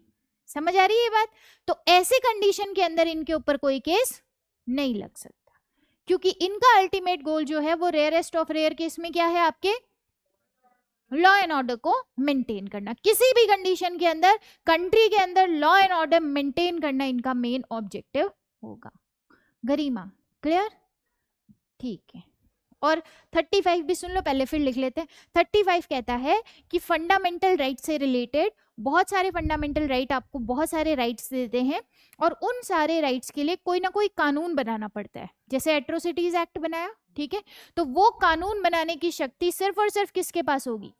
समझ आ रही है ये बात? तो ऐसे कंडीशन के अंदर इनके ऊपर कोई केस नहीं लग सकता, क्योंकि इनका अल्टीमेट गोल जो है वो रेयरेस्ट ऑफ रेयर केस में क्या है, आपके लॉ एंड ऑर्डर को मेंटेन करना। किसी भी कंडीशन के अंदर, कंट्री के अंदर लॉ एंड ऑर्डर मेंटेन करना इनका मेन ऑब्जेक्टिव होगा। गरिमा, क्लियर? ठीक है। और 35 भी सुन लो पहले, फिर लिख लेते हैं। 35 कहता है कि फंडामेंटल राइट से रिलेटेड बहुत सारे फंडामेंटल राइट आपको बहुत सारे राइट्स देते हैं, और उन सारे राइट्स के लिए कोई ना कोई कानून बनाना पड़ता है। जैसे एट्रोसिटीज एक्ट बनाया, ठीक है, तो वो कानून बनाने की शक्ति सिर्फ और सिर्फ किसके पास होगी?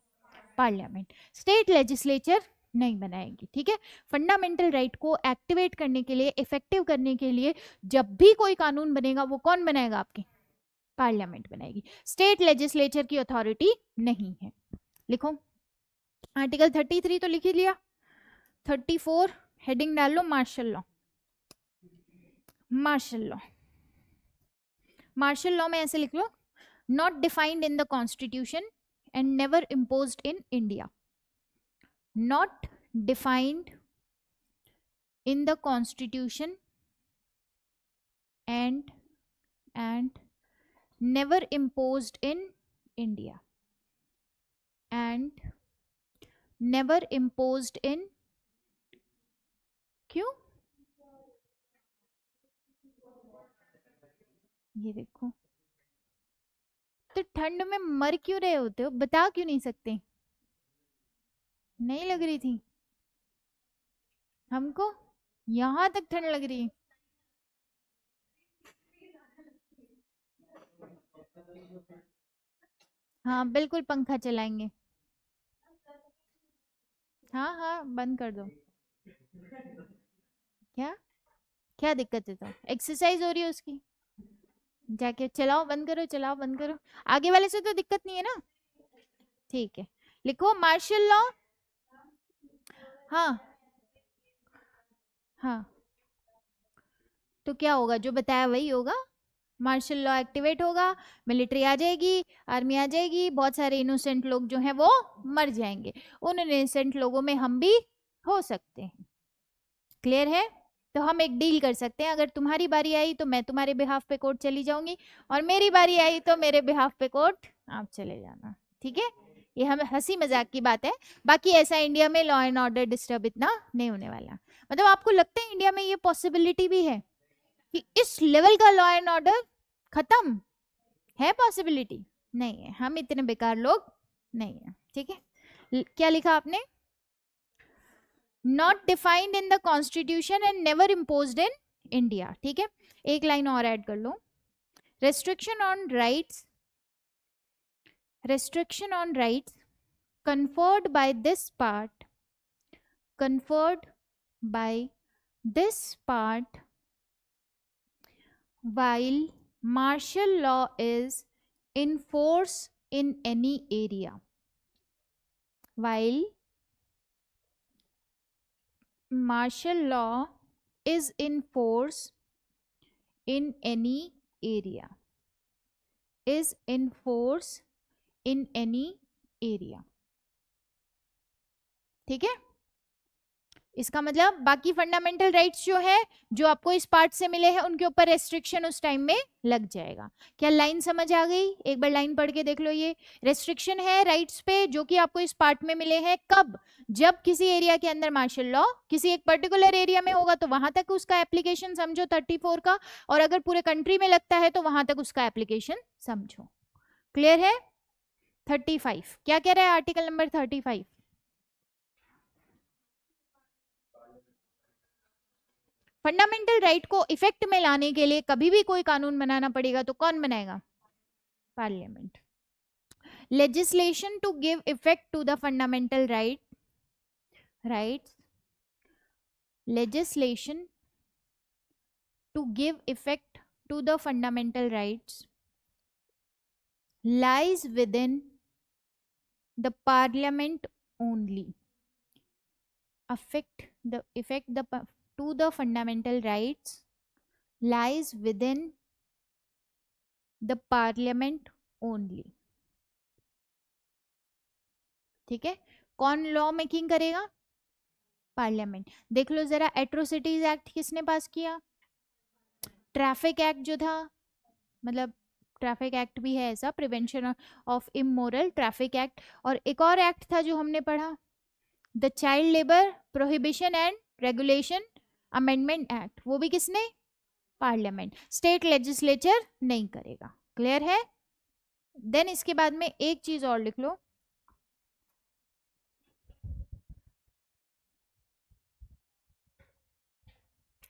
पार्लियामेंट। स्टेट लेजिस्लेचर नहीं बनाएगी, ठीक है। फंडामेंटल राइट को एक्टिवेट करने के लिए, इफेक्टिव करने के लिए जब भी कोई कानून बनेगा वो कौन बनाएगा? आपके पार्लियामेंट बनाएगी। स्टेट लेजिस्लेचर की अथॉरिटी नहीं है। लिखो आर्टिकल 33 तो लिख ही लिया। 34 हेडिंग डाल लो martial law. Martial law, martial law में ऐसे लिख लो, not defined in the constitution and never imposed in India. Not defined in the constitution and never imposed in India and never imposed in, क्यों? ये देखो, तो ठंड में मर क्यों रहे होते हो, बता क्यों नहीं सकते? नहीं लग रही थी हमको, यहां तक ठंड लग रही है। हाँ बिल्कुल, पंखा चलाएंगे। हाँ हाँ बंद कर दो। क्या क्या दिक्कत है? तो एक्सरसाइज हो रही है उसकी, जाके चलाओ, बंद करो, चलाओ, बंद करो। आगे वाले से तो दिक्कत नहीं है ना? ठीक है, लिखो मार्शल लॉ। हाँ हाँ, तो क्या होगा? जो बताया वही होगा। मार्शल लॉ एक्टिवेट होगा, मिलिट्री आ जाएगी, आर्मी आ जाएगी, बहुत सारे इनोसेंट लोग जो हैं वो मर जाएंगे। उन इनोसेंट लोगों में हम भी हो सकते हैं। क्लियर है? तो हम एक डील कर सकते हैं, अगर तुम्हारी बारी आई तो मैं तुम्हारे बिहाफ पे कोर्ट चली जाऊंगी, और मेरी बारी आई तो मेरे बिहाफ पे कोर्ट आप चले जाना। ठीक है, ये हम हंसी मजाक की बात है। बाकी ऐसा इंडिया में लॉ एंड ऑर्डर डिस्टर्ब इतना नहीं होने वाला। मतलब आपको लगता है इंडिया में ये पॉसिबिलिटी भी है कि इस लेवल का लॉ एंड ऑर्डर खत्म है? पॉसिबिलिटी नहीं है, हम इतने बेकार लोग नहीं है। ठीक है, क्या लिखा आपने? Not defined in the constitution and never imposed in India. ठीक है, एक लाइन और ऐड कर लो। Restriction on rights, restriction on rights conferred by this part, conferred by this part while martial law is in force in any area, while martial law is in force in any area, is in force in any area। ठीक है, इसका मतलब बाकी fundamental rights जो है, जो आपको इस पार्ट से मिले हैं, उनके ऊपर रेस्ट्रिक्शन उस टाइम में लग जाएगा। क्या लाइन समझ आ गई? एक बार लाइन पढ़ के देख लो। ये रेस्ट्रिक्शन है राइट्स पे जो कि आपको इस पार्ट में मिले हैं। कब? जब किसी एरिया के अंदर मार्शल लॉ किसी एक पर्टिकुलर एरिया में होगा तो वहां तक उसका एप्लीकेशन समझो 34 का, और अगर पूरे कंट्री में लगता है तो वहां तक उसका एप्लीकेशन समझो। क्लियर है? 35 क्या कह रहा है आर्टिकल नंबर 35? फंडामेंटल राइट को इफेक्ट में लाने के लिए कभी भी कोई कानून बनाना पड़ेगा तो कौन बनाएगा? Parliament. Legislation to give effect to the fundamental rights, legislation to give effect to the fundamental rights lies within the parliament only. Effect to the fundamental rights lies within the parliament only. ठीक है, कौन law making करेगा? Parliament. देख लो जरा, atrocities act किसने पास किया? Traffic act जो था, मतलब ट्रैफिक एक्ट भी है ऐसा, prevention of immoral traffic act. और एक और एक्ट था जो हमने पढ़ा, the child labour prohibition and regulation amendment act, वो भी किसने? पार्लियामेंट। स्टेट लेजिस्लेचर नहीं करेगा। क्लियर है? देन इसके बाद में एक चीज और लिख लो,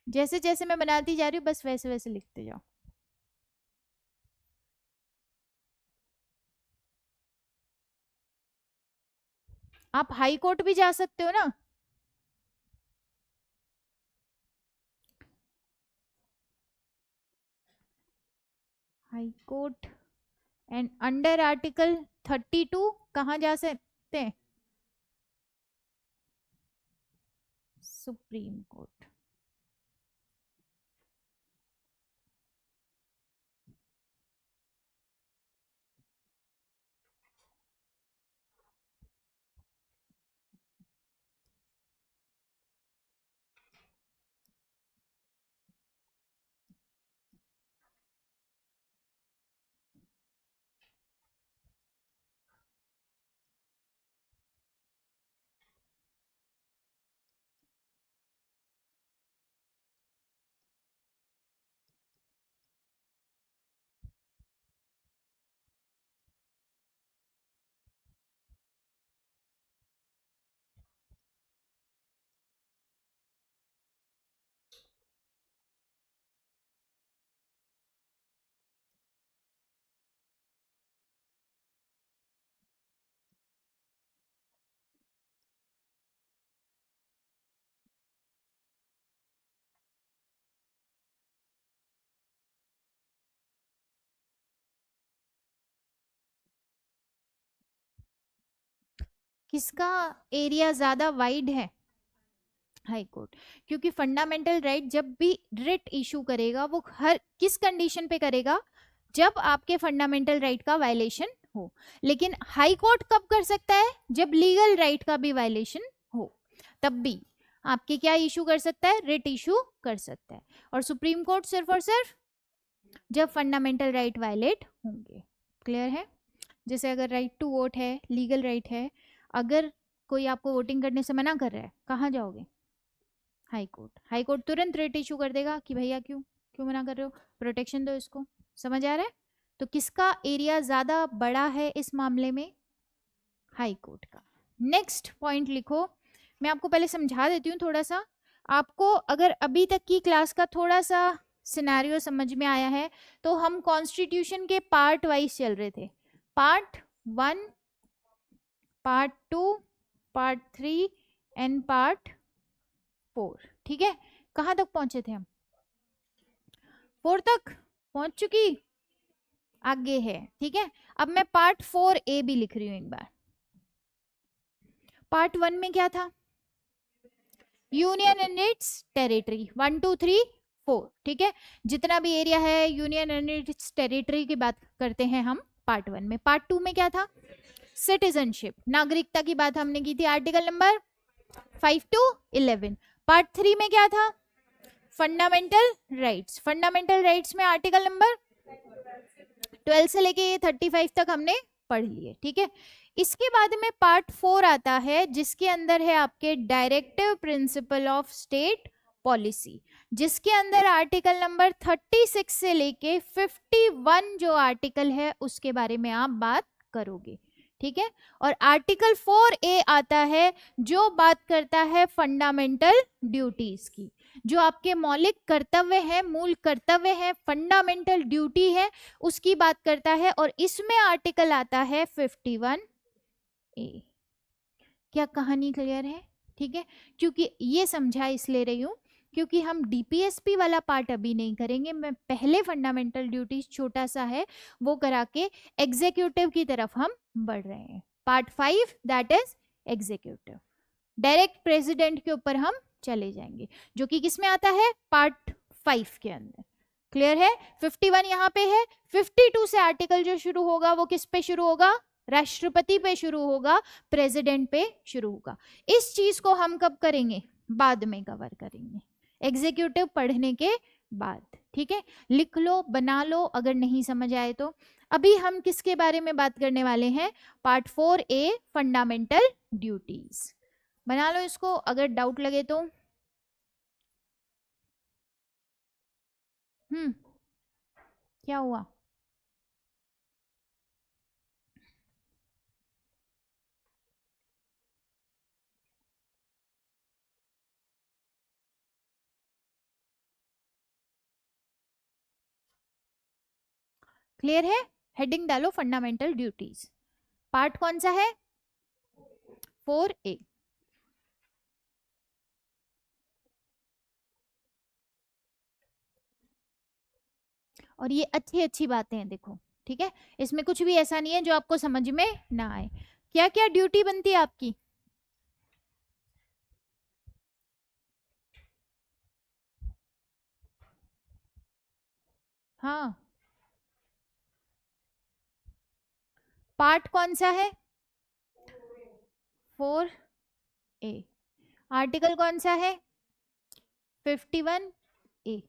जैसे जैसे मैं बनाती जा रही हूँ बस वैसे वैसे लिखते जाओ। आप हाई कोर्ट भी जा सकते हो ना। High court and under article 32 कहाँ जा सकते हैं? Supreme court. किसका एरिया ज्यादा वाइड है? High court. क्योंकि फंडामेंटल राइट जब भी रिट इशू करेगा वो हर किस कंडीशन पे करेगा? जब आपके फंडामेंटल राइट का वायलेशन हो। लेकिन हाई कोर्ट कब कर सकता है? जब लीगल राइट का भी वायलेशन हो, तब भी आपके क्या इशू कर सकता है? रिट इशू कर सकता है। और सुप्रीम कोर्ट सिर्फ और सिर्फ जब फंडामेंटल राइट वायलेट होंगे। क्लियर है? जैसे अगर राइट टू वोट है, लीगल राइट है, अगर कोई आपको वोटिंग करने से मना कर रहा है, कहाँ जाओगे? High court. हाई कोर्ट तुरंत रेट इशू कर देगा कि भैया क्यों क्यों मना कर रहे हो, प्रोटेक्शन दो इसको। समझ आ रहा है? तो किसका एरिया ज्यादा बड़ा है इस मामले में? हाई कोर्ट का। नेक्स्ट पॉइंट लिखो, मैं आपको पहले समझा देती हूँ थोड़ा सा। आपको अगर अभी तक की क्लास का थोड़ा सा सिनेरियो समझ में आया है, तो हम कॉन्स्टिट्यूशन के पार्ट वाइज चल रहे थे। Part 1, part 2, part 3 and part 4। ठीक है, कहाँ तक पहुंचे थे हम? 4 तक पहुंच चुकी, आगे है। ठीक है, अब मैं पार्ट 4A भी लिख रही हूँ एक बार। पार्ट 1 में क्या था? Union and it's territory, 1 2 3 4। ठीक है, जितना भी एरिया है यूनियन एंड इट्स टेरिटरी की बात करते हैं हम पार्ट 1 में। पार्ट 2 में क्या था? सिटीजनशिप, नागरिकता की बात हमने की थी, आर्टिकल नंबर 5 to 11। पार्ट 3 में क्या था? Fundamental rights. फंडामेंटल राइट्स में आर्टिकल नंबर 12 से लेके 35 तक हमने पढ़ लिए। ठीक है, इसके बाद में पार्ट 4 आता है, जिसके अंदर है आपके directive principle of state policy, जिसके अंदर आर्टिकल नंबर 36 से लेके 51 जो आर्टिकल है उसके बारे में आप बात करोगे। ठीक है, और आर्टिकल 4A आता है जो बात करता है फंडामेंटल ड्यूटीज की, जो आपके मौलिक कर्तव्य है, मूल कर्तव्य है, फंडामेंटल ड्यूटी है, उसकी बात करता है। और इसमें आर्टिकल आता है 51A। क्या कहानी क्लियर है? ठीक है, क्योंकि ये समझा इसलिए रही हूं क्योंकि हम डीपीएसपी वाला पार्ट अभी नहीं करेंगे। मैं पहले फंडामेंटल ड्यूटीज छोटा सा है वो करा के एग्जीक्यूटिव की तरफ हम बढ़ रहे हैं। Part 5 that is executive, direct president के ऊपर हम चले जाएंगे, जो कि किस में आता है? पार्ट 5 के अंदर। क्लियर है? 51 यहाँ पे है, 52 से आर्टिकल जो शुरू होगा वो किस पे शुरू होगा? राष्ट्रपति पे शुरू होगा, प्रेसिडेंट पे शुरू होगा। इस चीज को हम कब करेंगे? बाद में कवर करेंगे, एग्जीक्यूटिव पढ़ने के बाद। ठीक है, लिख लो, बना लो अगर नहीं समझ आए तो। अभी हम किसके बारे में बात करने वाले हैं? Part 4A, fundamental duties. बना लो इसको अगर डाउट लगे तो। क्या हुआ? क्लियर है? हेडिंग डालो फंडामेंटल ड्यूटीज। पार्ट कौन सा है? 4A। और ये अच्छी अच्छी बातें हैं, देखो। ठीक है, इसमें कुछ भी ऐसा नहीं है जो आपको समझ में ना आए। क्या क्या ड्यूटी बनती है आपकी? हाँ, पार्ट कौन सा है? 4A। आर्टिकल कौन सा है? 51A।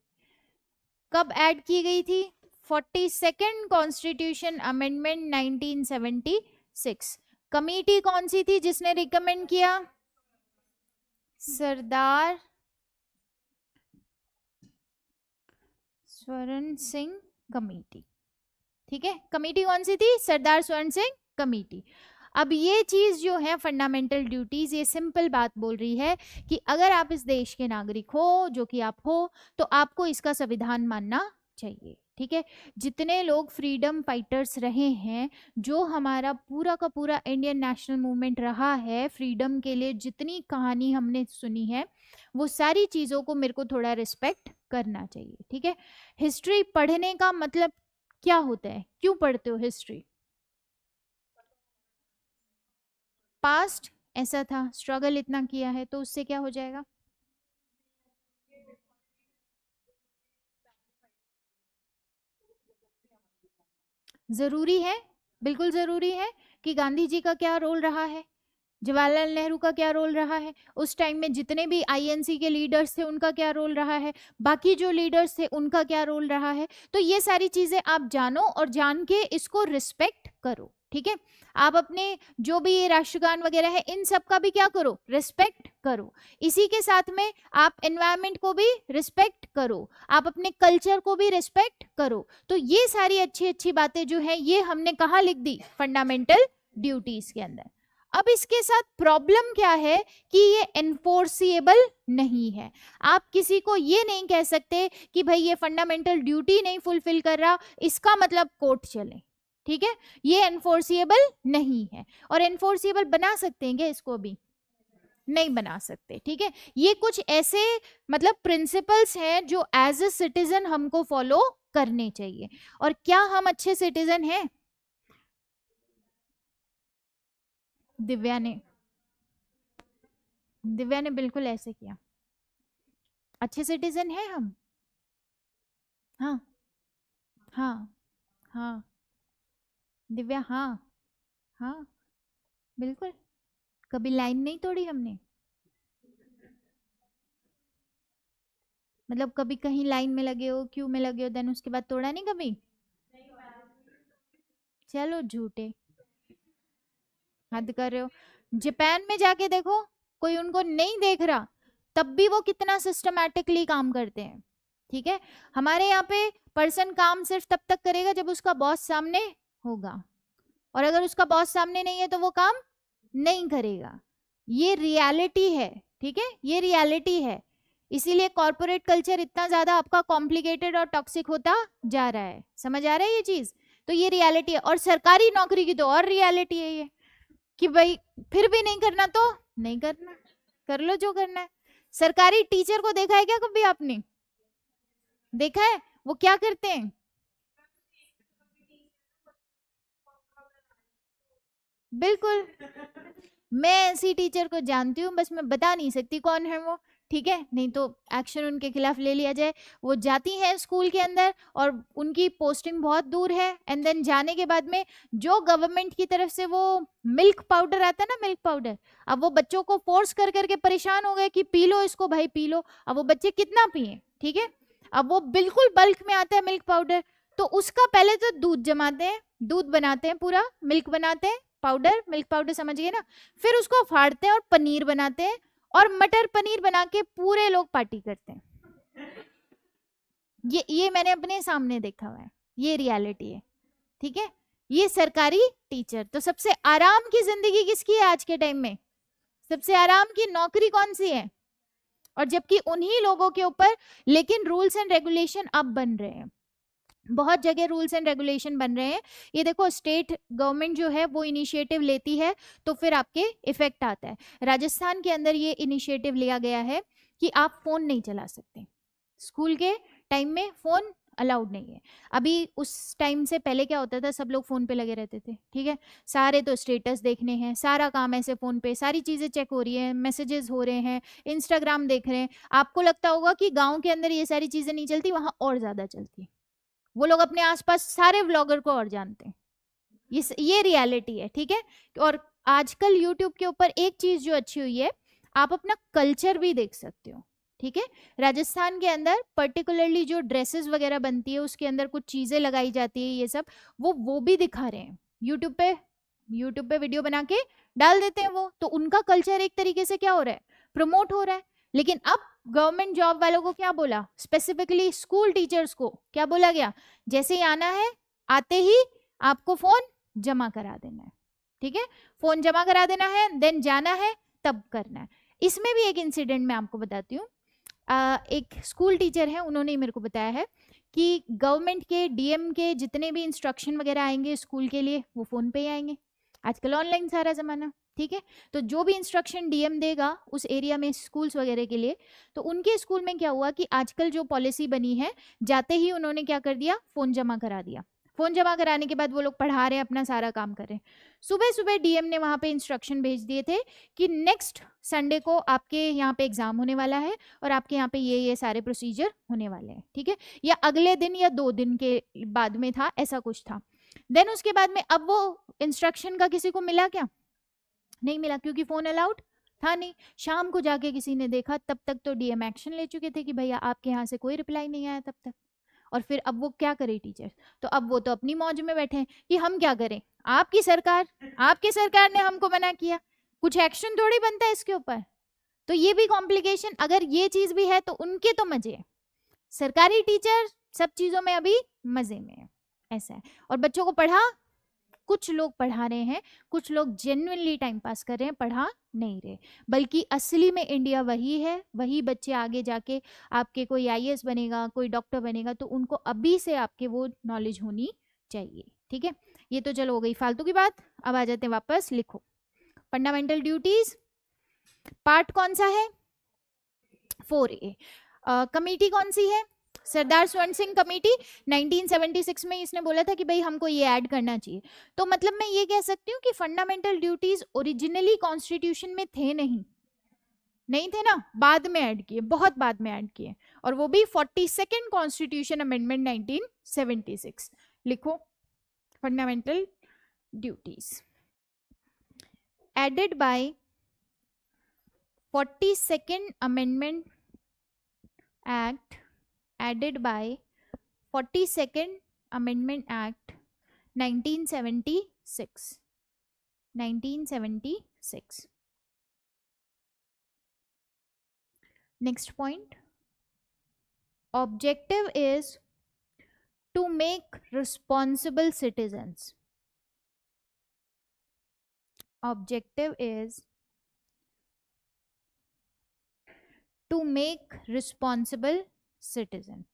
कब ऐड की गई थी? 42nd constitution amendment 1976। कमेटी कौन सी थी जिसने रिकमेंड किया? सरदार स्वर्ण सिंह कमेटी। ठीक है, कमेटी कौन सी थी? सरदार स्वर्ण सिंह कमेटी। अब ये चीज जो है फंडामेंटल ड्यूटीज, ये सिंपल बात बोल रही है कि अगर आप इस देश के नागरिक हो, जो कि आप हो, तो आपको इसका संविधान मानना चाहिए। ठीक है, जितने लोग फ्रीडम फाइटर्स रहे हैं, जो हमारा पूरा का पूरा इंडियन नेशनल मूवमेंट रहा है फ्रीडम के लिए, जितनी कहानी हमने सुनी है, वो सारी चीज़ों को मेरे को थोड़ा रिस्पेक्ट करना चाहिए। ठीक है, हिस्ट्री पढ़ने का मतलब क्या होता है? क्यों पढ़ते हो हिस्ट्री? पास्ट ऐसा था, स्ट्रगल इतना किया है, तो उससे क्या हो जाएगा? जरूरी है, बिल्कुल जरूरी है कि गांधी जी का क्या रोल रहा है, जवाहरलाल नेहरू का क्या रोल रहा है, उस टाइम में जितने भी आईएनसी के लीडर्स थे उनका क्या रोल रहा है, बाकी जो लीडर्स थे उनका क्या रोल रहा है। तो ये सारी चीजें आप जानो और जान के इसको रिस्पेक्ट करो। ठीक है, आप अपने जो भी ये राष्ट्रगान वगैरह है इन सब का भी क्या करो? रिस्पेक्ट करो। इसी के साथ में आप एनवायरमेंट को भी रिस्पेक्ट करो, आप अपने कल्चर को भी रिस्पेक्ट करो। तो ये सारी अच्छी अच्छी बातें जो है ये हमने कहाँ लिख दी? फंडामेंटल ड्यूटीज के अंदर। अब इसके साथ प्रॉब्लम क्या है कि ये एनफोर्सिएबल नहीं है। आप किसी को ये नहीं कह सकते कि भाई ये फंडामेंटल ड्यूटी नहीं फुलफिल कर रहा, इसका मतलब कोर्ट चले। ठीक है, ये एनफोर्सिएबल नहीं है। और एनफोर्सिएबल बना सकते हैं क्या इसको? भी नहीं बना सकते। ठीक है, ये कुछ ऐसे मतलब प्रिंसिपल्स हैं जो एज ए सिटीजन हमको फॉलो करने चाहिए। और क्या हम अच्छे सिटीजन हैं? दिव्या ने दिव्या ने बिल्कुल ऐसे किया। अच्छे सिटीजन हैं हम। हाँ, हाँ, हाँ, दिव्या, हाँ, हाँ, बिल्कुल। कभी लाइन नहीं तोड़ी हमने, मतलब कभी कहीं लाइन में लगे हो, क्यू में लगे हो, देन उसके बाद तोड़ा नहीं कभी? चलो झूठे, हद कर रहे हो। जापान में जाके देखो, कोई उनको नहीं देख रहा, तब भी वो कितना सिस्टमैटिकली काम करते हैं। ठीक है, हमारे यहाँ पे पर्सन काम सिर्फ तब तक करेगा जब उसका बॉस सामने होगा, और अगर उसका बॉस सामने नहीं है तो वो काम नहीं करेगा। ये रियलिटी है। ठीक है, ये रियलिटी है। इसीलिए कॉर्पोरेट कल्चर इतना ज्यादा आपका कॉम्प्लिकेटेड और टॉक्सिक होता जा रहा है। समझ आ रहा है ये चीज? तो ये रियलिटी है। और सरकारी नौकरी की तो और रियलिटी है ये, कि भाई फिर भी नहीं करना तो नहीं करना, कर लो जो करना है। सरकारी टीचर को देखा है क्या कभी आपने? देखा है वो क्या करते हैं? बिल्कुल, मैं ऐसी टीचर को जानती हूँ, बस मैं बता नहीं सकती कौन है वो। ठीक है, नहीं तो एक्शन उनके खिलाफ ले लिया जाए। वो जाती हैं स्कूल के अंदर और उनकी पोस्टिंग बहुत दूर है, एंड देन जाने के बाद में जो गवर्नमेंट की तरफ से वो मिल्क पाउडर आता है ना, मिल्क पाउडर, अब वो बच्चों को फोर्स कर करके परेशान हो गए कि पी लो इसको भाई पी लो। अब वो बच्चे कितना पिए, ठीक है, अब वो बिल्कुल बल्क में आता है मिल्क पाउडर, तो उसका पहले तो दूध जमाते हैं, दूध बनाते हैं, पूरा मिल्क बनाते हैं, पाउडर, मिल्क पाउडर समझ गए ना, फिर उसको फाड़ते हैं और पनीर बनाते हैं, और मटर पनीर बना के पूरे लोग पार्टी करते हैं। ये मैंने अपने सामने देखा हुआ है, ये रियलिटी है, ठीक है। ये सरकारी टीचर, तो सबसे आराम की जिंदगी किसकी है आज के टाइम में? सबसे आराम की नौकरी कौन सी है? और जबकि उन्हीं लोगों के ऊपर लेकिन रूल्स एंड रेगुलेशन अब बन रहे हैं, बहुत जगह रूल्स एंड रेगुलेशन बन रहे हैं। ये देखो, स्टेट गवर्नमेंट जो है वो इनिशिएटिव लेती है तो फिर आपके इफेक्ट आता है। राजस्थान के अंदर ये इनिशिएटिव लिया गया है कि आप फोन नहीं चला सकते, स्कूल के टाइम में फोन अलाउड नहीं है। अभी उस टाइम से पहले क्या होता था, सब लोग फोन पे लगे रहते थे, ठीक है, सारे तो स्टेटस देखने हैं, सारा काम ऐसे फोन पे, सारी चीजें चेक हो रही है, मैसेजेस हो रहे हैं, इंस्टाग्राम देख रहे हैं। आपको लगता होगा कि गाँव के अंदर ये सारी चीजें नहीं चलती, वहां और ज्यादा चलती, वो लोग अपने आसपास सारे व्लॉगर को और जानते हैं। ये रियलिटी है, ठीक है। और आजकल यूट्यूब के ऊपर एक चीज जो अच्छी हुई है, आप अपना कल्चर भी देख सकते हो, ठीक है। राजस्थान के अंदर पर्टिकुलरली जो ड्रेसेस वगैरह बनती है उसके अंदर कुछ चीजें लगाई जाती है, ये सब वो भी दिखा रहे हैं यूट्यूब पे वीडियो बना के डाल देते हैं वो, तो उनका कल्चर एक तरीके से क्या हो रहा है, प्रमोट हो रहा है। लेकिन अब गवर्नमेंट जॉब वालों को क्या बोला, स्पेसिफिकली स्कूल टीचर्स को क्या बोला गया, जैसे ही आना है आते ही आपको फोन जमा करा देना है, ठीक है, फोन जमा करा देना है, देन जाना है तब करना है। इसमें भी एक इंसिडेंट मैं आपको बताती हूँ। एक स्कूल टीचर है, उन्होंने मेरे को बताया है कि गवर्नमेंट के डीएम के जितने भी इंस्ट्रक्शन वगैरह आएंगे स्कूल के लिए वो फोन पे ही आएंगे, आजकल ऑनलाइन सारा जमाना, ठीक है। तो जो भी इंस्ट्रक्शन डीएम देगा उस एरिया में स्कूल्स वगैरह के लिए, तो उनके स्कूल में क्या हुआ कि आजकल जो पॉलिसी बनी है, जाते ही उन्होंने क्या कर दिया, फोन जमा करा दिया। फोन जमा कराने के बाद वो लोग पढ़ा रहे हैं, अपना सारा काम कर रहे हैं। सुबह सुबह डीएम ने वहां पे इंस्ट्रक्शन भेज दिए थे कि नेक्स्ट संडे को आपके यहाँ पे एग्जाम होने वाला है और आपके यहाँ पे ये सारे प्रोसीजर होने वाले हैं, ठीक है, या अगले दिन या 2 दिन के बाद में था, ऐसा कुछ था। देन उसके बाद में अब वो इंस्ट्रक्शन का किसी को मिला क्या? नहीं मिला, क्योंकि फोन अलाउड था नहीं। शाम को जाके किसी ने देखा, तब तक तो डीएम एक्शन ले चुके थे कि भैया आपके यहाँ से कोई रिप्लाई नहीं आया तब तक। और फिर अब वो क्या करे टीचर, तो अब वो तो अपनी मौज में बैठे हैं कि हम क्या करें, आपकी सरकार ने हमको मना किया, कुछ एक्शन थोड़ी बनता है इसके ऊपर। तो ये भी कॉम्प्लिकेशन, अगर ये चीज भी है तो उनके तो मजे है, सरकारी टीचर सब चीजों में अभी मजे में है, ऐसा है। और बच्चों को पढ़ा, कुछ लोग पढ़ा रहे हैं, कुछ लोग जेन्युइनली टाइम पास कर रहे हैं, पढ़ा नहीं रहे, बल्कि असली में इंडिया वही है, वही बच्चे आगे जाके आपके कोई आईएएस बनेगा, कोई डॉक्टर बनेगा, तो उनको अभी से आपके वो नॉलेज होनी चाहिए, ठीक है। ये तो चलो हो गई फालतू की बात। अब आ जाते हैं वापस, लिखो फंडामेंटल ड्यूटीज, पार्ट कौन सा है, 4A। कमेटी कौन सी है, सरदार स्वर्ण सिंह कमेटी, 1976 में इसने बोला था कि भाई हमको ये ऐड करना चाहिए। तो मतलब मैं ये कह सकती हूँ कि फंडामेंटल ड्यूटीज ओरिजिनली कॉन्स्टिट्यूशन में थे नहीं थे ना, बाद में ऐड किए, बहुत बाद में ऐड किए, और वो भी 42nd कॉन्स्टिट्यूशन अमेंडमेंट 1976। लिखो fundamental duties added by 42nd amendment act, added by 42nd Amendment Act 1976. Next point, objective is to make responsible citizens. Objective is to make responsible citizen।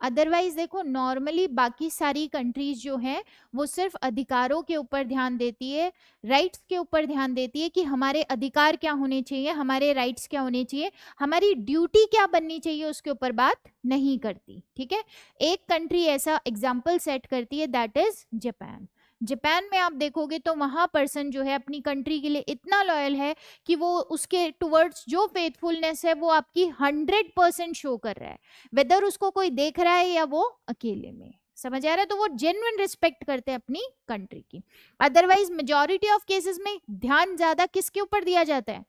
Otherwise देखो, normally बाकी सारी countries जो हैं वो सिर्फ अधिकारों के ऊपर ध्यान देती है, राइट्स के ऊपर ध्यान देती है कि हमारे अधिकार क्या होने चाहिए, हमारे राइट्स क्या होने चाहिए, हमारी ड्यूटी क्या बननी चाहिए, उसके ऊपर बात नहीं करती, ठीक है। एक कंट्री ऐसा एग्जाम्पल सेट करती है, दैट इज जापान। जापान में आप देखोगे तो वहां पर्सन जो है अपनी कंट्री के लिए इतना लॉयल है कि वो उसके टुवर्ड्स जो फेथफुलनेस है वो आपकी 100% शो कर रहा है, वेदर उसको कोई देख रहा है या वो अकेले में। समझ आ रहा है? तो वो जेन्युइन रिस्पेक्ट करते हैं अपनी कंट्री की। अदरवाइज मेजोरिटी ऑफ केसेस में ध्यान ज्यादा किसके ऊपर दिया जाता है?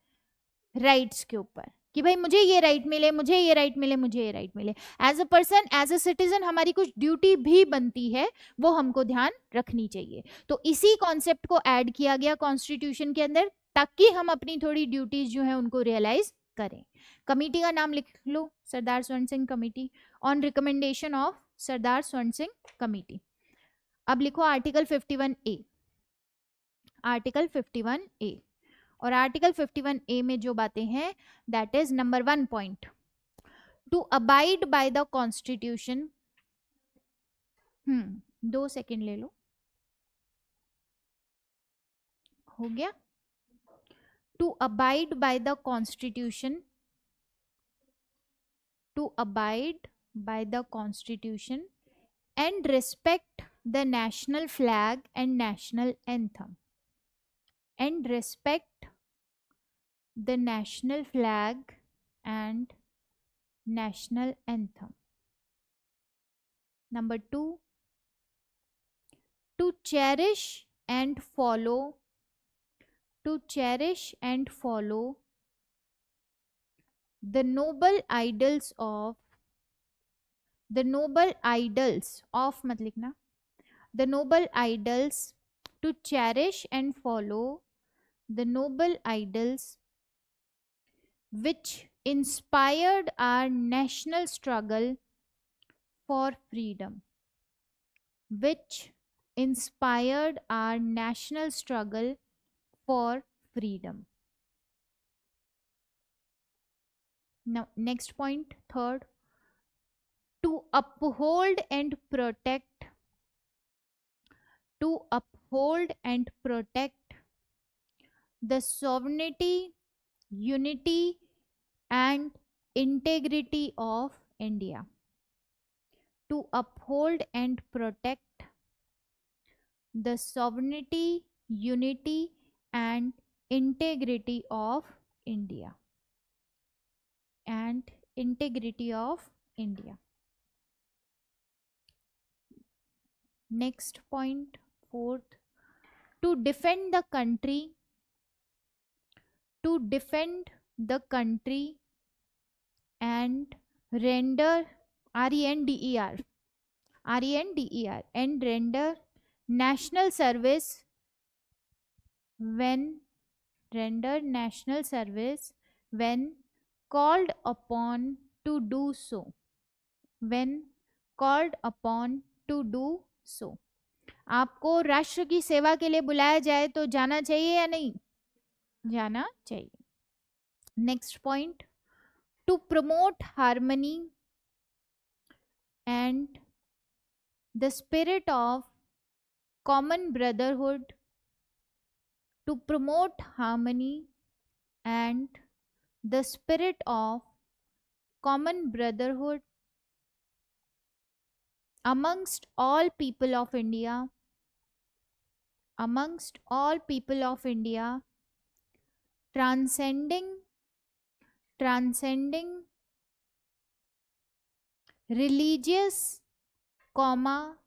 राइट्स के ऊपर, कि भाई मुझे ये राइट मिले, मुझे ये राइट मिले, मुझे ये राइट मिले। As a person, as a citizen हमारी कुछ ड्यूटी भी बनती है, वो हमको ध्यान रखनी चाहिए। तो इसी कॉन्सेप्ट को ऐड किया गया कॉन्स्टिट्यूशन के अंदर, ताकि हम अपनी थोड़ी ड्यूटीज जो है उनको रियलाइज करें। कमिटी का नाम लिख लो, Sardar Swaran Singh committee, on recommendation of Sardar Swaran Singh committee. अब लिखो आर्टिकल 51A, आर्टिकल 51A। और आर्टिकल 51A में जो बातें हैं, that is number 1 point, to abide by the constitution. 2 second ले लो, हो गया। To abide by the constitution, to abide by the constitution and respect the national flag and national anthem, and respect the national flag and national anthem. Number 2, to cherish and follow, to cherish and follow the noble idols of, the noble idols of मत लिखना, the noble idols, to cherish and follow the noble idols which inspired our national struggle for freedom, which inspired our national struggle for freedom. Now, next point, third, to uphold and protect, to uphold and protect the sovereignty, unity, and integrity of India. To uphold and protect the sovereignty, unity, and integrity of India. And integrity of India. Next point, fourth, to defend the country, to defend the country and render, RENDER, RENDER, and render national service when, render national service when called upon to do so, when called upon to do so. आपको राष्ट्र की सेवा के लिए बुलाया जाए तो जाना चाहिए या नहीं? जाना चाहिए। Next point, to promote harmony and the spirit of common brotherhood, to promote harmony and the spirit of common brotherhood amongst all people of India, amongst all people of India, transcending, transcending religious, comma,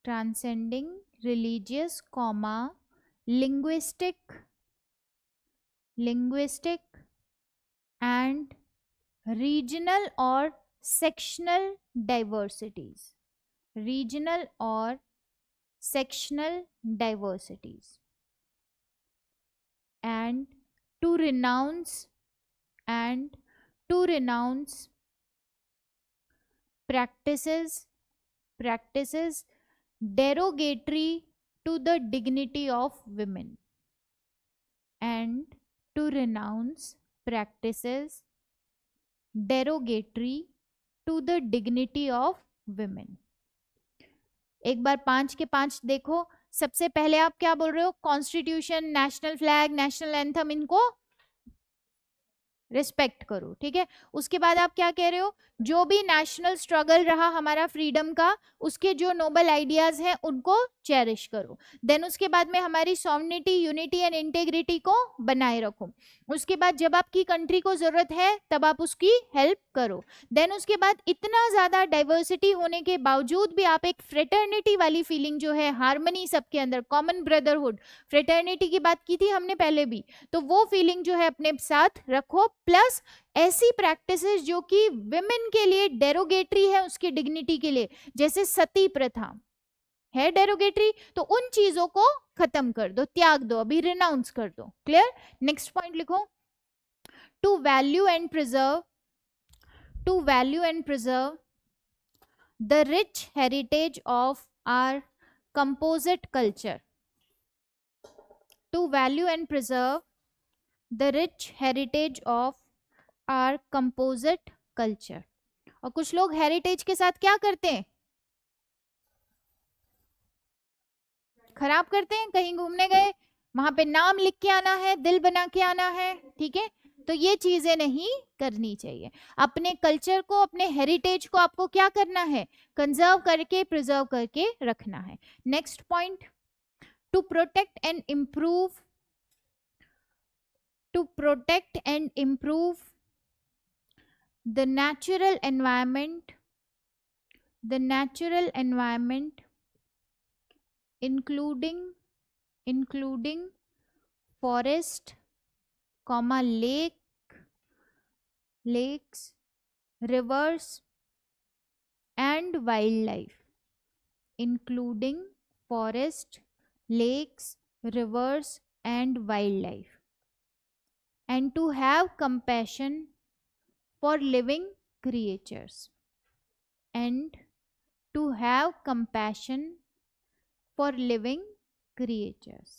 transcending religious, comma, linguistic, linguistic and regional or sectional diversities, regional or sectional diversities, and to renounce, and to renounce practices, practices derogatory to the dignity of women, and to renounce practices derogatory to the dignity of women. एक बार 5 के 5 देखो। सबसे पहले आप क्या बोल रहे हो? Constitution, national flag, national anthem, इनको रिस्पेक्ट करो, ठीक है। उसके बाद आप क्या कह रहे हो, जो भी नेशनल स्ट्रगल रहा हमारा फ्रीडम का, उसके जो नोबल आइडियाज हैं उनको चेरिश करो। देन उसके बाद में हमारी सॉवरेनिटी, यूनिटी एंड इंटेग्रिटी को बनाए रखो। उसके बाद जब आपकी कंट्री को जरूरत है तब आप उसकी हेल्प करो। देन उसके बाद इतना ज्यादा डाइवर्सिटी होने के बावजूद भी आप एक फ्रेटर्निटी वाली फीलिंग जो है, हार्मनी सबके अंदर, कॉमन ब्रदरहुड, फ्रेटर्निटी की बात की थी हमने पहले भी, तो वो फीलिंग जो है अपने साथ रखो। प्लस ऐसी प्रैक्टिसेस जो कि विमेन के लिए डेरोगेटरी है उसकी डिग्निटी के लिए, जैसे सती प्रथा है डेरोगेटरी, तो उन चीजों को खत्म कर दो, त्याग दो, अभी रिनाउंस कर दो। क्लियर? नेक्स्ट पॉइंट लिखो, to value and preserve, to value and preserve the rich heritage of our composite culture, to value and preserve the rich heritage of our composite culture. और कुछ लोग हेरिटेज के साथ क्या करते हैं, खराब करते हैं। कहीं घूमने गए, वहां पे नाम लिख के आना है, दिल बना के आना है, ठीक है। तो ये चीजें नहीं करनी चाहिए। अपने कल्चर को, अपने हेरिटेज को आपको क्या करना है, कंजर्व करके, प्रिजर्व करके रखना है। Next point, to protect and improve, to protect and improve the natural environment, the natural environment including forest, comma, lakes, rivers and wildlife, including forest, lakes, rivers and wildlife, and to have compassion for living creatures, and to have compassion for living creatures,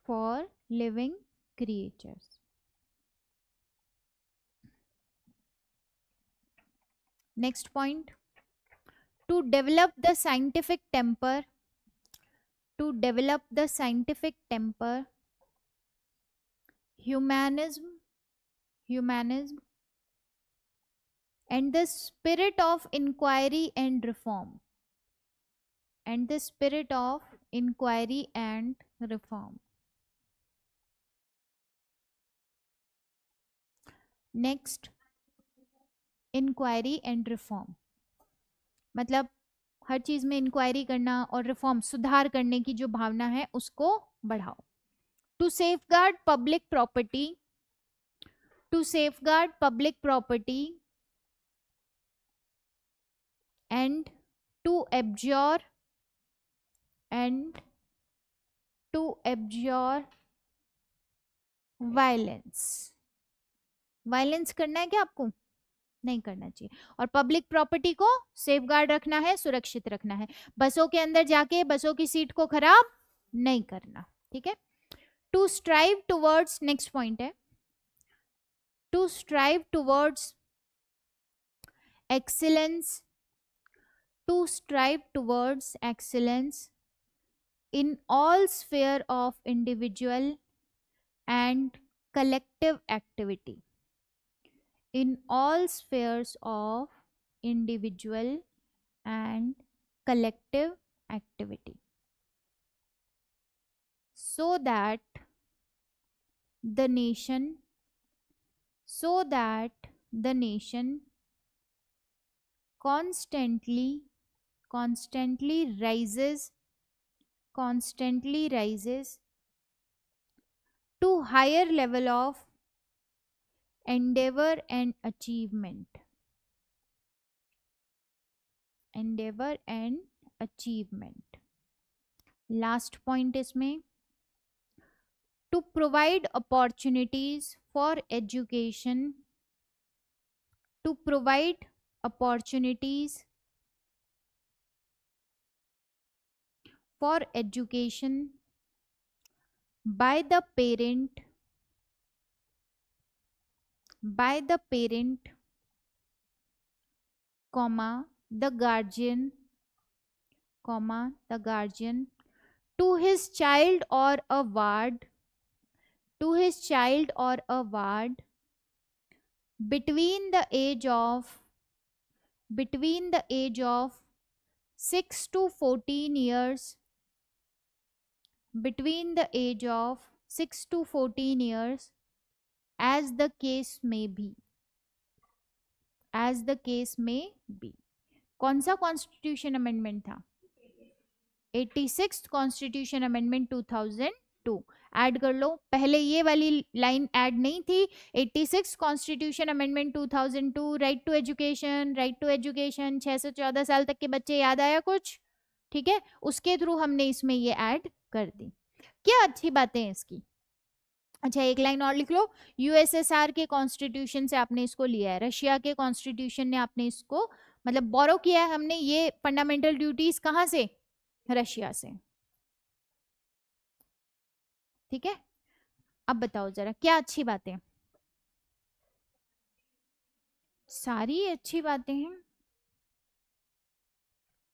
for living creatures. Next point, to develop the scientific temper, to develop the scientific temper, humanism and the spirit of inquiry and reform, and the spirit of inquiry and reform. Next, inquiry and reform मतलब हर चीज में inquiry करना और reform, सुधार करने की जो भावना है उसको बढ़ाओ। To safeguard public property, to safeguard public property and to abjure, and to abjure violence. Violence करना है क्या आपको? नहीं करना चाहिए। और पब्लिक प्रॉपर्टी को सेफगार्ड रखना है, सुरक्षित रखना है। बसों के अंदर जाके बसों की सीट को खराब नहीं करना, ठीक है। To strive towards, next point है, to strive towards excellence, to strive towards excellence in all sphere of individual and collective activity, in all spheres of individual and collective activity, so that the nation, so that the nation constantly rises, constantly rises to higher level of endeavor and achievement, endeavor and achievement. Last point इसमें, to provide opportunities for education, to provide opportunities for education by the parent, by the parent, comma, the guardian, comma, the guardian, to his child or a ward, to his child or a ward between the age of 6 to 14 years, between the age of 6 to 14 years, as the case may be, as the case may be. कौन सा constitution amendment था? 86th constitution amendment 2002. Add कर लो, पहले ये वाली line add नहीं थी. 86th constitution amendment 2002, right to education, right to education, 6 से 14 साल तक के बच्चे, याद आया कुछ? ठीक है, उसके थ्रू हमने इसमें ये ऐड कर दी. क्या अच्छी बातें हैं इसकी. अच्छा, एक लाइन और लिख लो. यूएसएसआर के कॉन्स्टिट्यूशन से आपने इसको लिया है, रशिया के कॉन्स्टिट्यूशन ने आपने इसको मतलब बोरो किया है हमने ये फंडामेंटल ड्यूटीज. कहाँ से? रशिया से. ठीक है, अब बताओ जरा क्या अच्छी बातें. सारी अच्छी बातें हैं.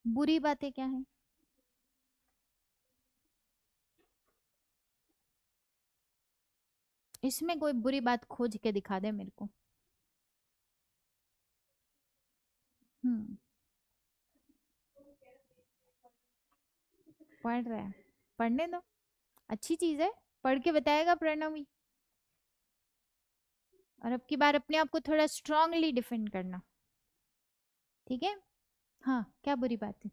बुरी बातें क्या है? इसमें कोई बुरी बात खोज के दिखा दे मेरे को. पढ़ रहा है, पढ़ने दो, अच्छी चीज है, पढ़ के बताएगा प्रणवी. और अब की बार अपने आप को थोड़ा स्ट्रांगली डिफेंड करना. ठीक है, हाँ, क्या बुरी बात है?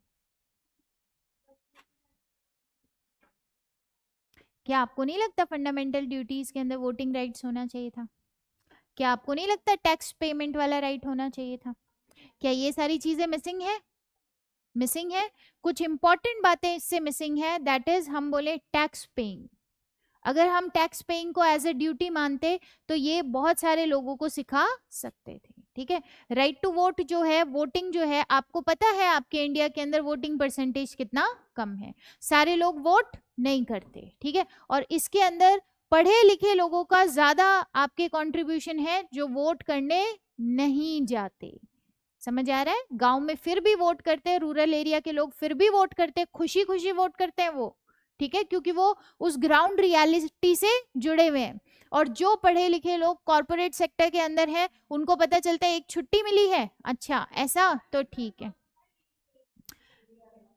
क्या आपको नहीं लगता फंडामेंटल ड्यूटीज के अंदर वोटिंग राइट्स होना चाहिए था? क्या आपको नहीं लगता टैक्स पेमेंट वाला राइट होना चाहिए था? क्या ये सारी चीजें मिसिंग है? मिसिंग है. कुछ इंपॉर्टेंट बातें इससे मिसिंग है. दैट इज हम बोले टैक्स पेइंग. अगर हम टैक्स पेइंग को एज ए ड्यूटी मानते तो ये बहुत सारे लोगों को सिखा सकते थे. ठीक है, राइट टू वोट जो है, वोटिंग जो है, आपको पता है आपके इंडिया के अंदर वोटिंग परसेंटेज कितना कम है. सारे लोग वोट नहीं करते. ठीक है, और इसके अंदर पढ़े लिखे लोगों का ज्यादा आपके कंट्रीब्यूशन है जो वोट करने नहीं जाते. समझ आ रहा है? गांव में फिर भी वोट करते हैं, रूरल एरिया के लोग फिर भी वोट करते हैं, खुशी खुशी वोट करते हैं वो. ठीक है, क्योंकि वो उस ग्राउंड रियलिटी से जुड़े हुए हैं. और जो पढ़े लिखे लोग कॉर्पोरेट सेक्टर के अंदर हैं उनको पता चलता है एक छुट्टी मिली है, अच्छा ऐसा तो ठीक है.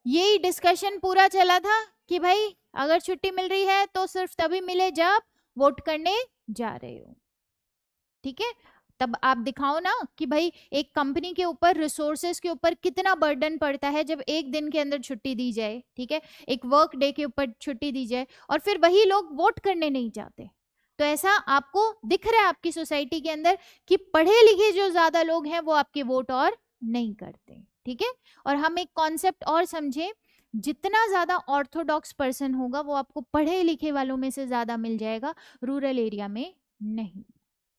यही डिस्कशन पूरा चला था कि भाई अगर छुट्टी मिल रही है तो सिर्फ तभी मिले जब वोट करने जा रहे हो. ठीक है, तब आप दिखाओ ना कि भाई एक कंपनी के ऊपर, रिसोर्सेज के ऊपर कितना बर्डन पड़ता है जब एक दिन के अंदर छुट्टी दी जाए. ठीक है, एक वर्क डे के ऊपर छुट्टी दी जाए और फिर वही लोग वोट करने नहीं जाते. तो ऐसा आपको दिख रहा है आपकी सोसाइटी के अंदर कि पढ़े लिखे जो ज्यादा लोग हैं वो आपके वोट और नहीं करते. ठीक है, और हम एक कॉन्सेप्ट और समझे, जितना ज्यादा ऑर्थोडॉक्स पर्सन होगा वो आपको पढ़े लिखे वालों में से ज्यादा मिल जाएगा, रूरल एरिया में नहीं.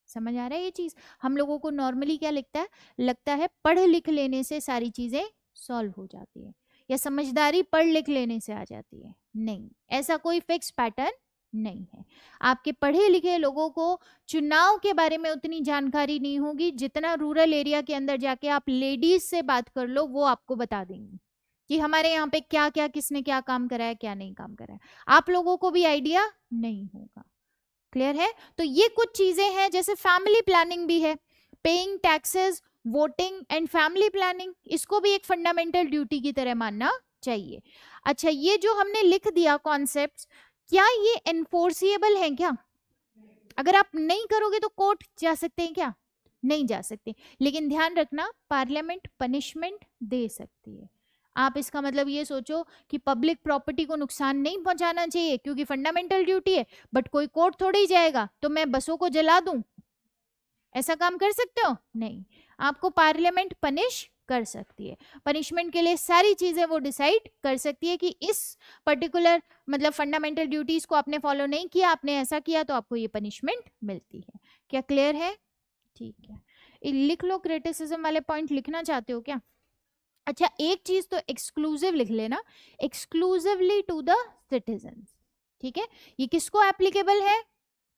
समझ आ रहा है ये चीज? हम लोगों को नॉर्मली क्या लगता है पढ़ लिख लेने से सारी चीजें सॉल्व हो जाती है, या समझदारी पढ़ लिख लेने से आ जाती है. नहीं, ऐसा कोई फिक्स पैटर्न नहीं है. आपके पढ़े लिखे लोगों को चुनाव के बारे में उतनी जानकारी नहीं होगी जितना रूरल एरिया के अंदर जाके आप लेडीज से बात कर लो, वो आपको बता देंगी कि हमारे यहाँ पे क्या क्या, किसने क्या काम करा है, क्या नहीं काम करा है. आप लोगों को भी आइडिया नहीं होगा. क्लियर है? तो ये कुछ चीजें हैं, जैसे फैमिली प्लानिंग भी है, paying taxes, voting and family planning, इसको भी एक फंडामेंटल ड्यूटी की तरह मानना चाहिए. अच्छा, ये जो हमने लिख दिया कॉन्सेप्ट्स, क्या ये एनफोर्सिएबल है क्या? अगर आप नहीं करोगे तो कोर्ट जा सकते हैं क्या? नहीं जा सकते. लेकिन ध्यान रखना, पार्लियामेंट पनिशमेंट दे सकती है. आप इसका मतलब ये सोचो कि पब्लिक प्रॉपर्टी को नुकसान नहीं पहुंचाना चाहिए क्योंकि फंडामेंटल ड्यूटी है, बट कोई कोर्ट थोड़ी जाएगा तो मैं बसों को जला दूं. ऐसा काम कर सकते हो? नहीं. आपको पार्लियामेंट पनिश कर सकती है. पनिशमेंट के लिए सारी चीजें वो डिसाइड कर सकती है कि इस पर्टिकुलर मतलब फंडामेंटल ड्यूटीज को आपने फॉलो नहीं किया, आपने ऐसा किया तो आपको ये पनिशमेंट मिलती है. क्या क्लियर है? ठीक है, लिख लो. क्रिटिसिज्म वाले पॉइंट लिखना चाहते हो क्या? अच्छा, एक चीज तो एक्सक्लूसिव लिख लेना, एक्सक्लूसिवली टू द सिटीजन. ठीक है, ये किसको एप्लीकेबल है?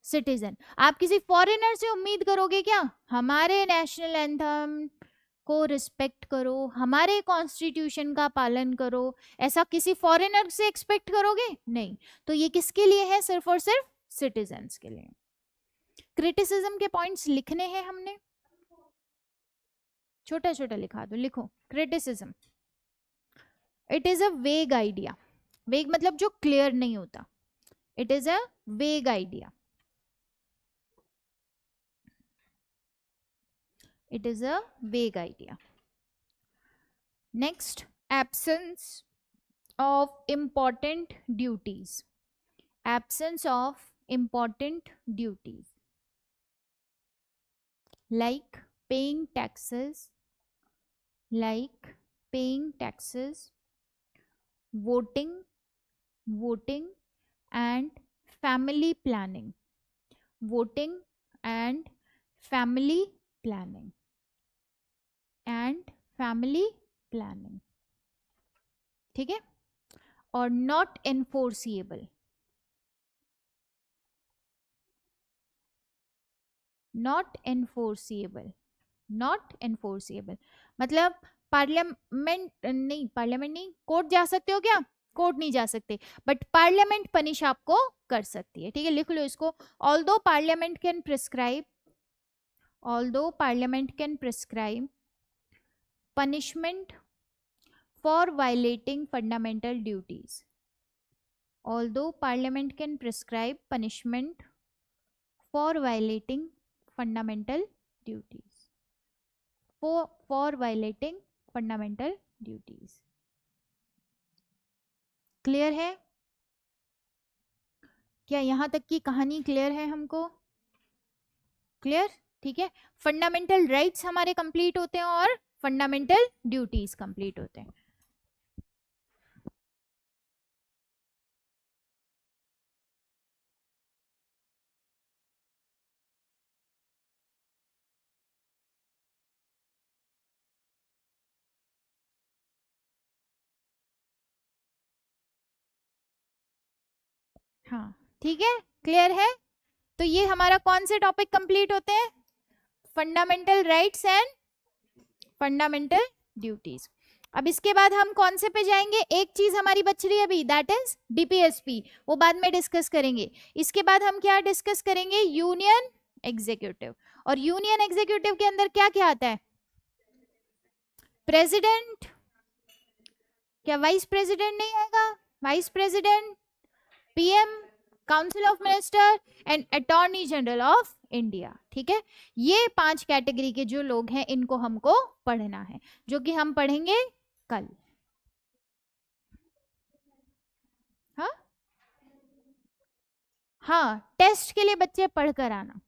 सिटीजन. आप किसी फॉरेनर से उम्मीद करोगे क्या हमारे नेशनल एंथम को रिस्पेक्ट करो, हमारे कॉन्स्टिट्यूशन का पालन करो, ऐसा किसी फॉरेनर से एक्सपेक्ट करोगे? नहीं. तो ये किसके लिए है? सिर्फ और सिर्फ सिटीजन्स के लिए। क्रिटिसिज्म के पॉइंट्स लिखने हैं हमने, छोटा छोटा लिखा दो, लिखो क्रिटिसिज्म। इट इज अ वेग आइडिया, वेग मतलब जो क्लियर नहीं होता, इट इज अ वेग idea, it is a vague idea. Next, absence of important duties, absence of important duties like paying taxes, like paying taxes, voting, voting and family planning, voting and family planning and family planning, ठीक है। और not enforceable, not enforceable, not enforceable मतलब parliament नहीं, parliament नहीं, court जा सकते हो क्या, कोर्ट नहीं जा सकते, बट पार्लियामेंट पनिश आपको कर सकती है, ठीक है, लिख लो इसको। Although parliament can prescribe, although parliament can prescribe punishment for violating fundamental duties, although parliament can prescribe punishment for violating fundamental duties, for violating fundamental duties। Clear है क्या, यहां तक की कहानी क्लियर है हमको, क्लियर, ठीक है। फंडामेंटल राइट्स हमारे कंप्लीट होते हैं और फंडामेंटल ड्यूटीज कंप्लीट होते हैं। हाँ ठीक है, क्लियर है। तो ये हमारा कौन से टॉपिक कंप्लीट होते हैं, fundamental rights and fundamental duties. अब इसके बाद हम कौन से पे जाएंगे, एक चीज हमारी बच रही है अभी, दैट इज डीपीएसपी, वो बाद में डिस्कस करेंगे। इसके बाद हम क्या डिस्कस करेंगे, यूनियन एग्जीक्यूटिव। और यूनियन एग्जीक्यूटिव के अंदर क्या क्या आता है, प्रेसिडेंट, क्या वाइस प्रेसिडेंट नहीं आएगा, vice president, PM, council of minister and attorney general of India, ठीक है। ये 5 कैटेगरी के जो लोग हैं इनको हमको पढ़ना है, जो कि हम पढ़ेंगे कल। हाँ हाँ, टेस्ट के लिए बच्चे पढ़कर आना।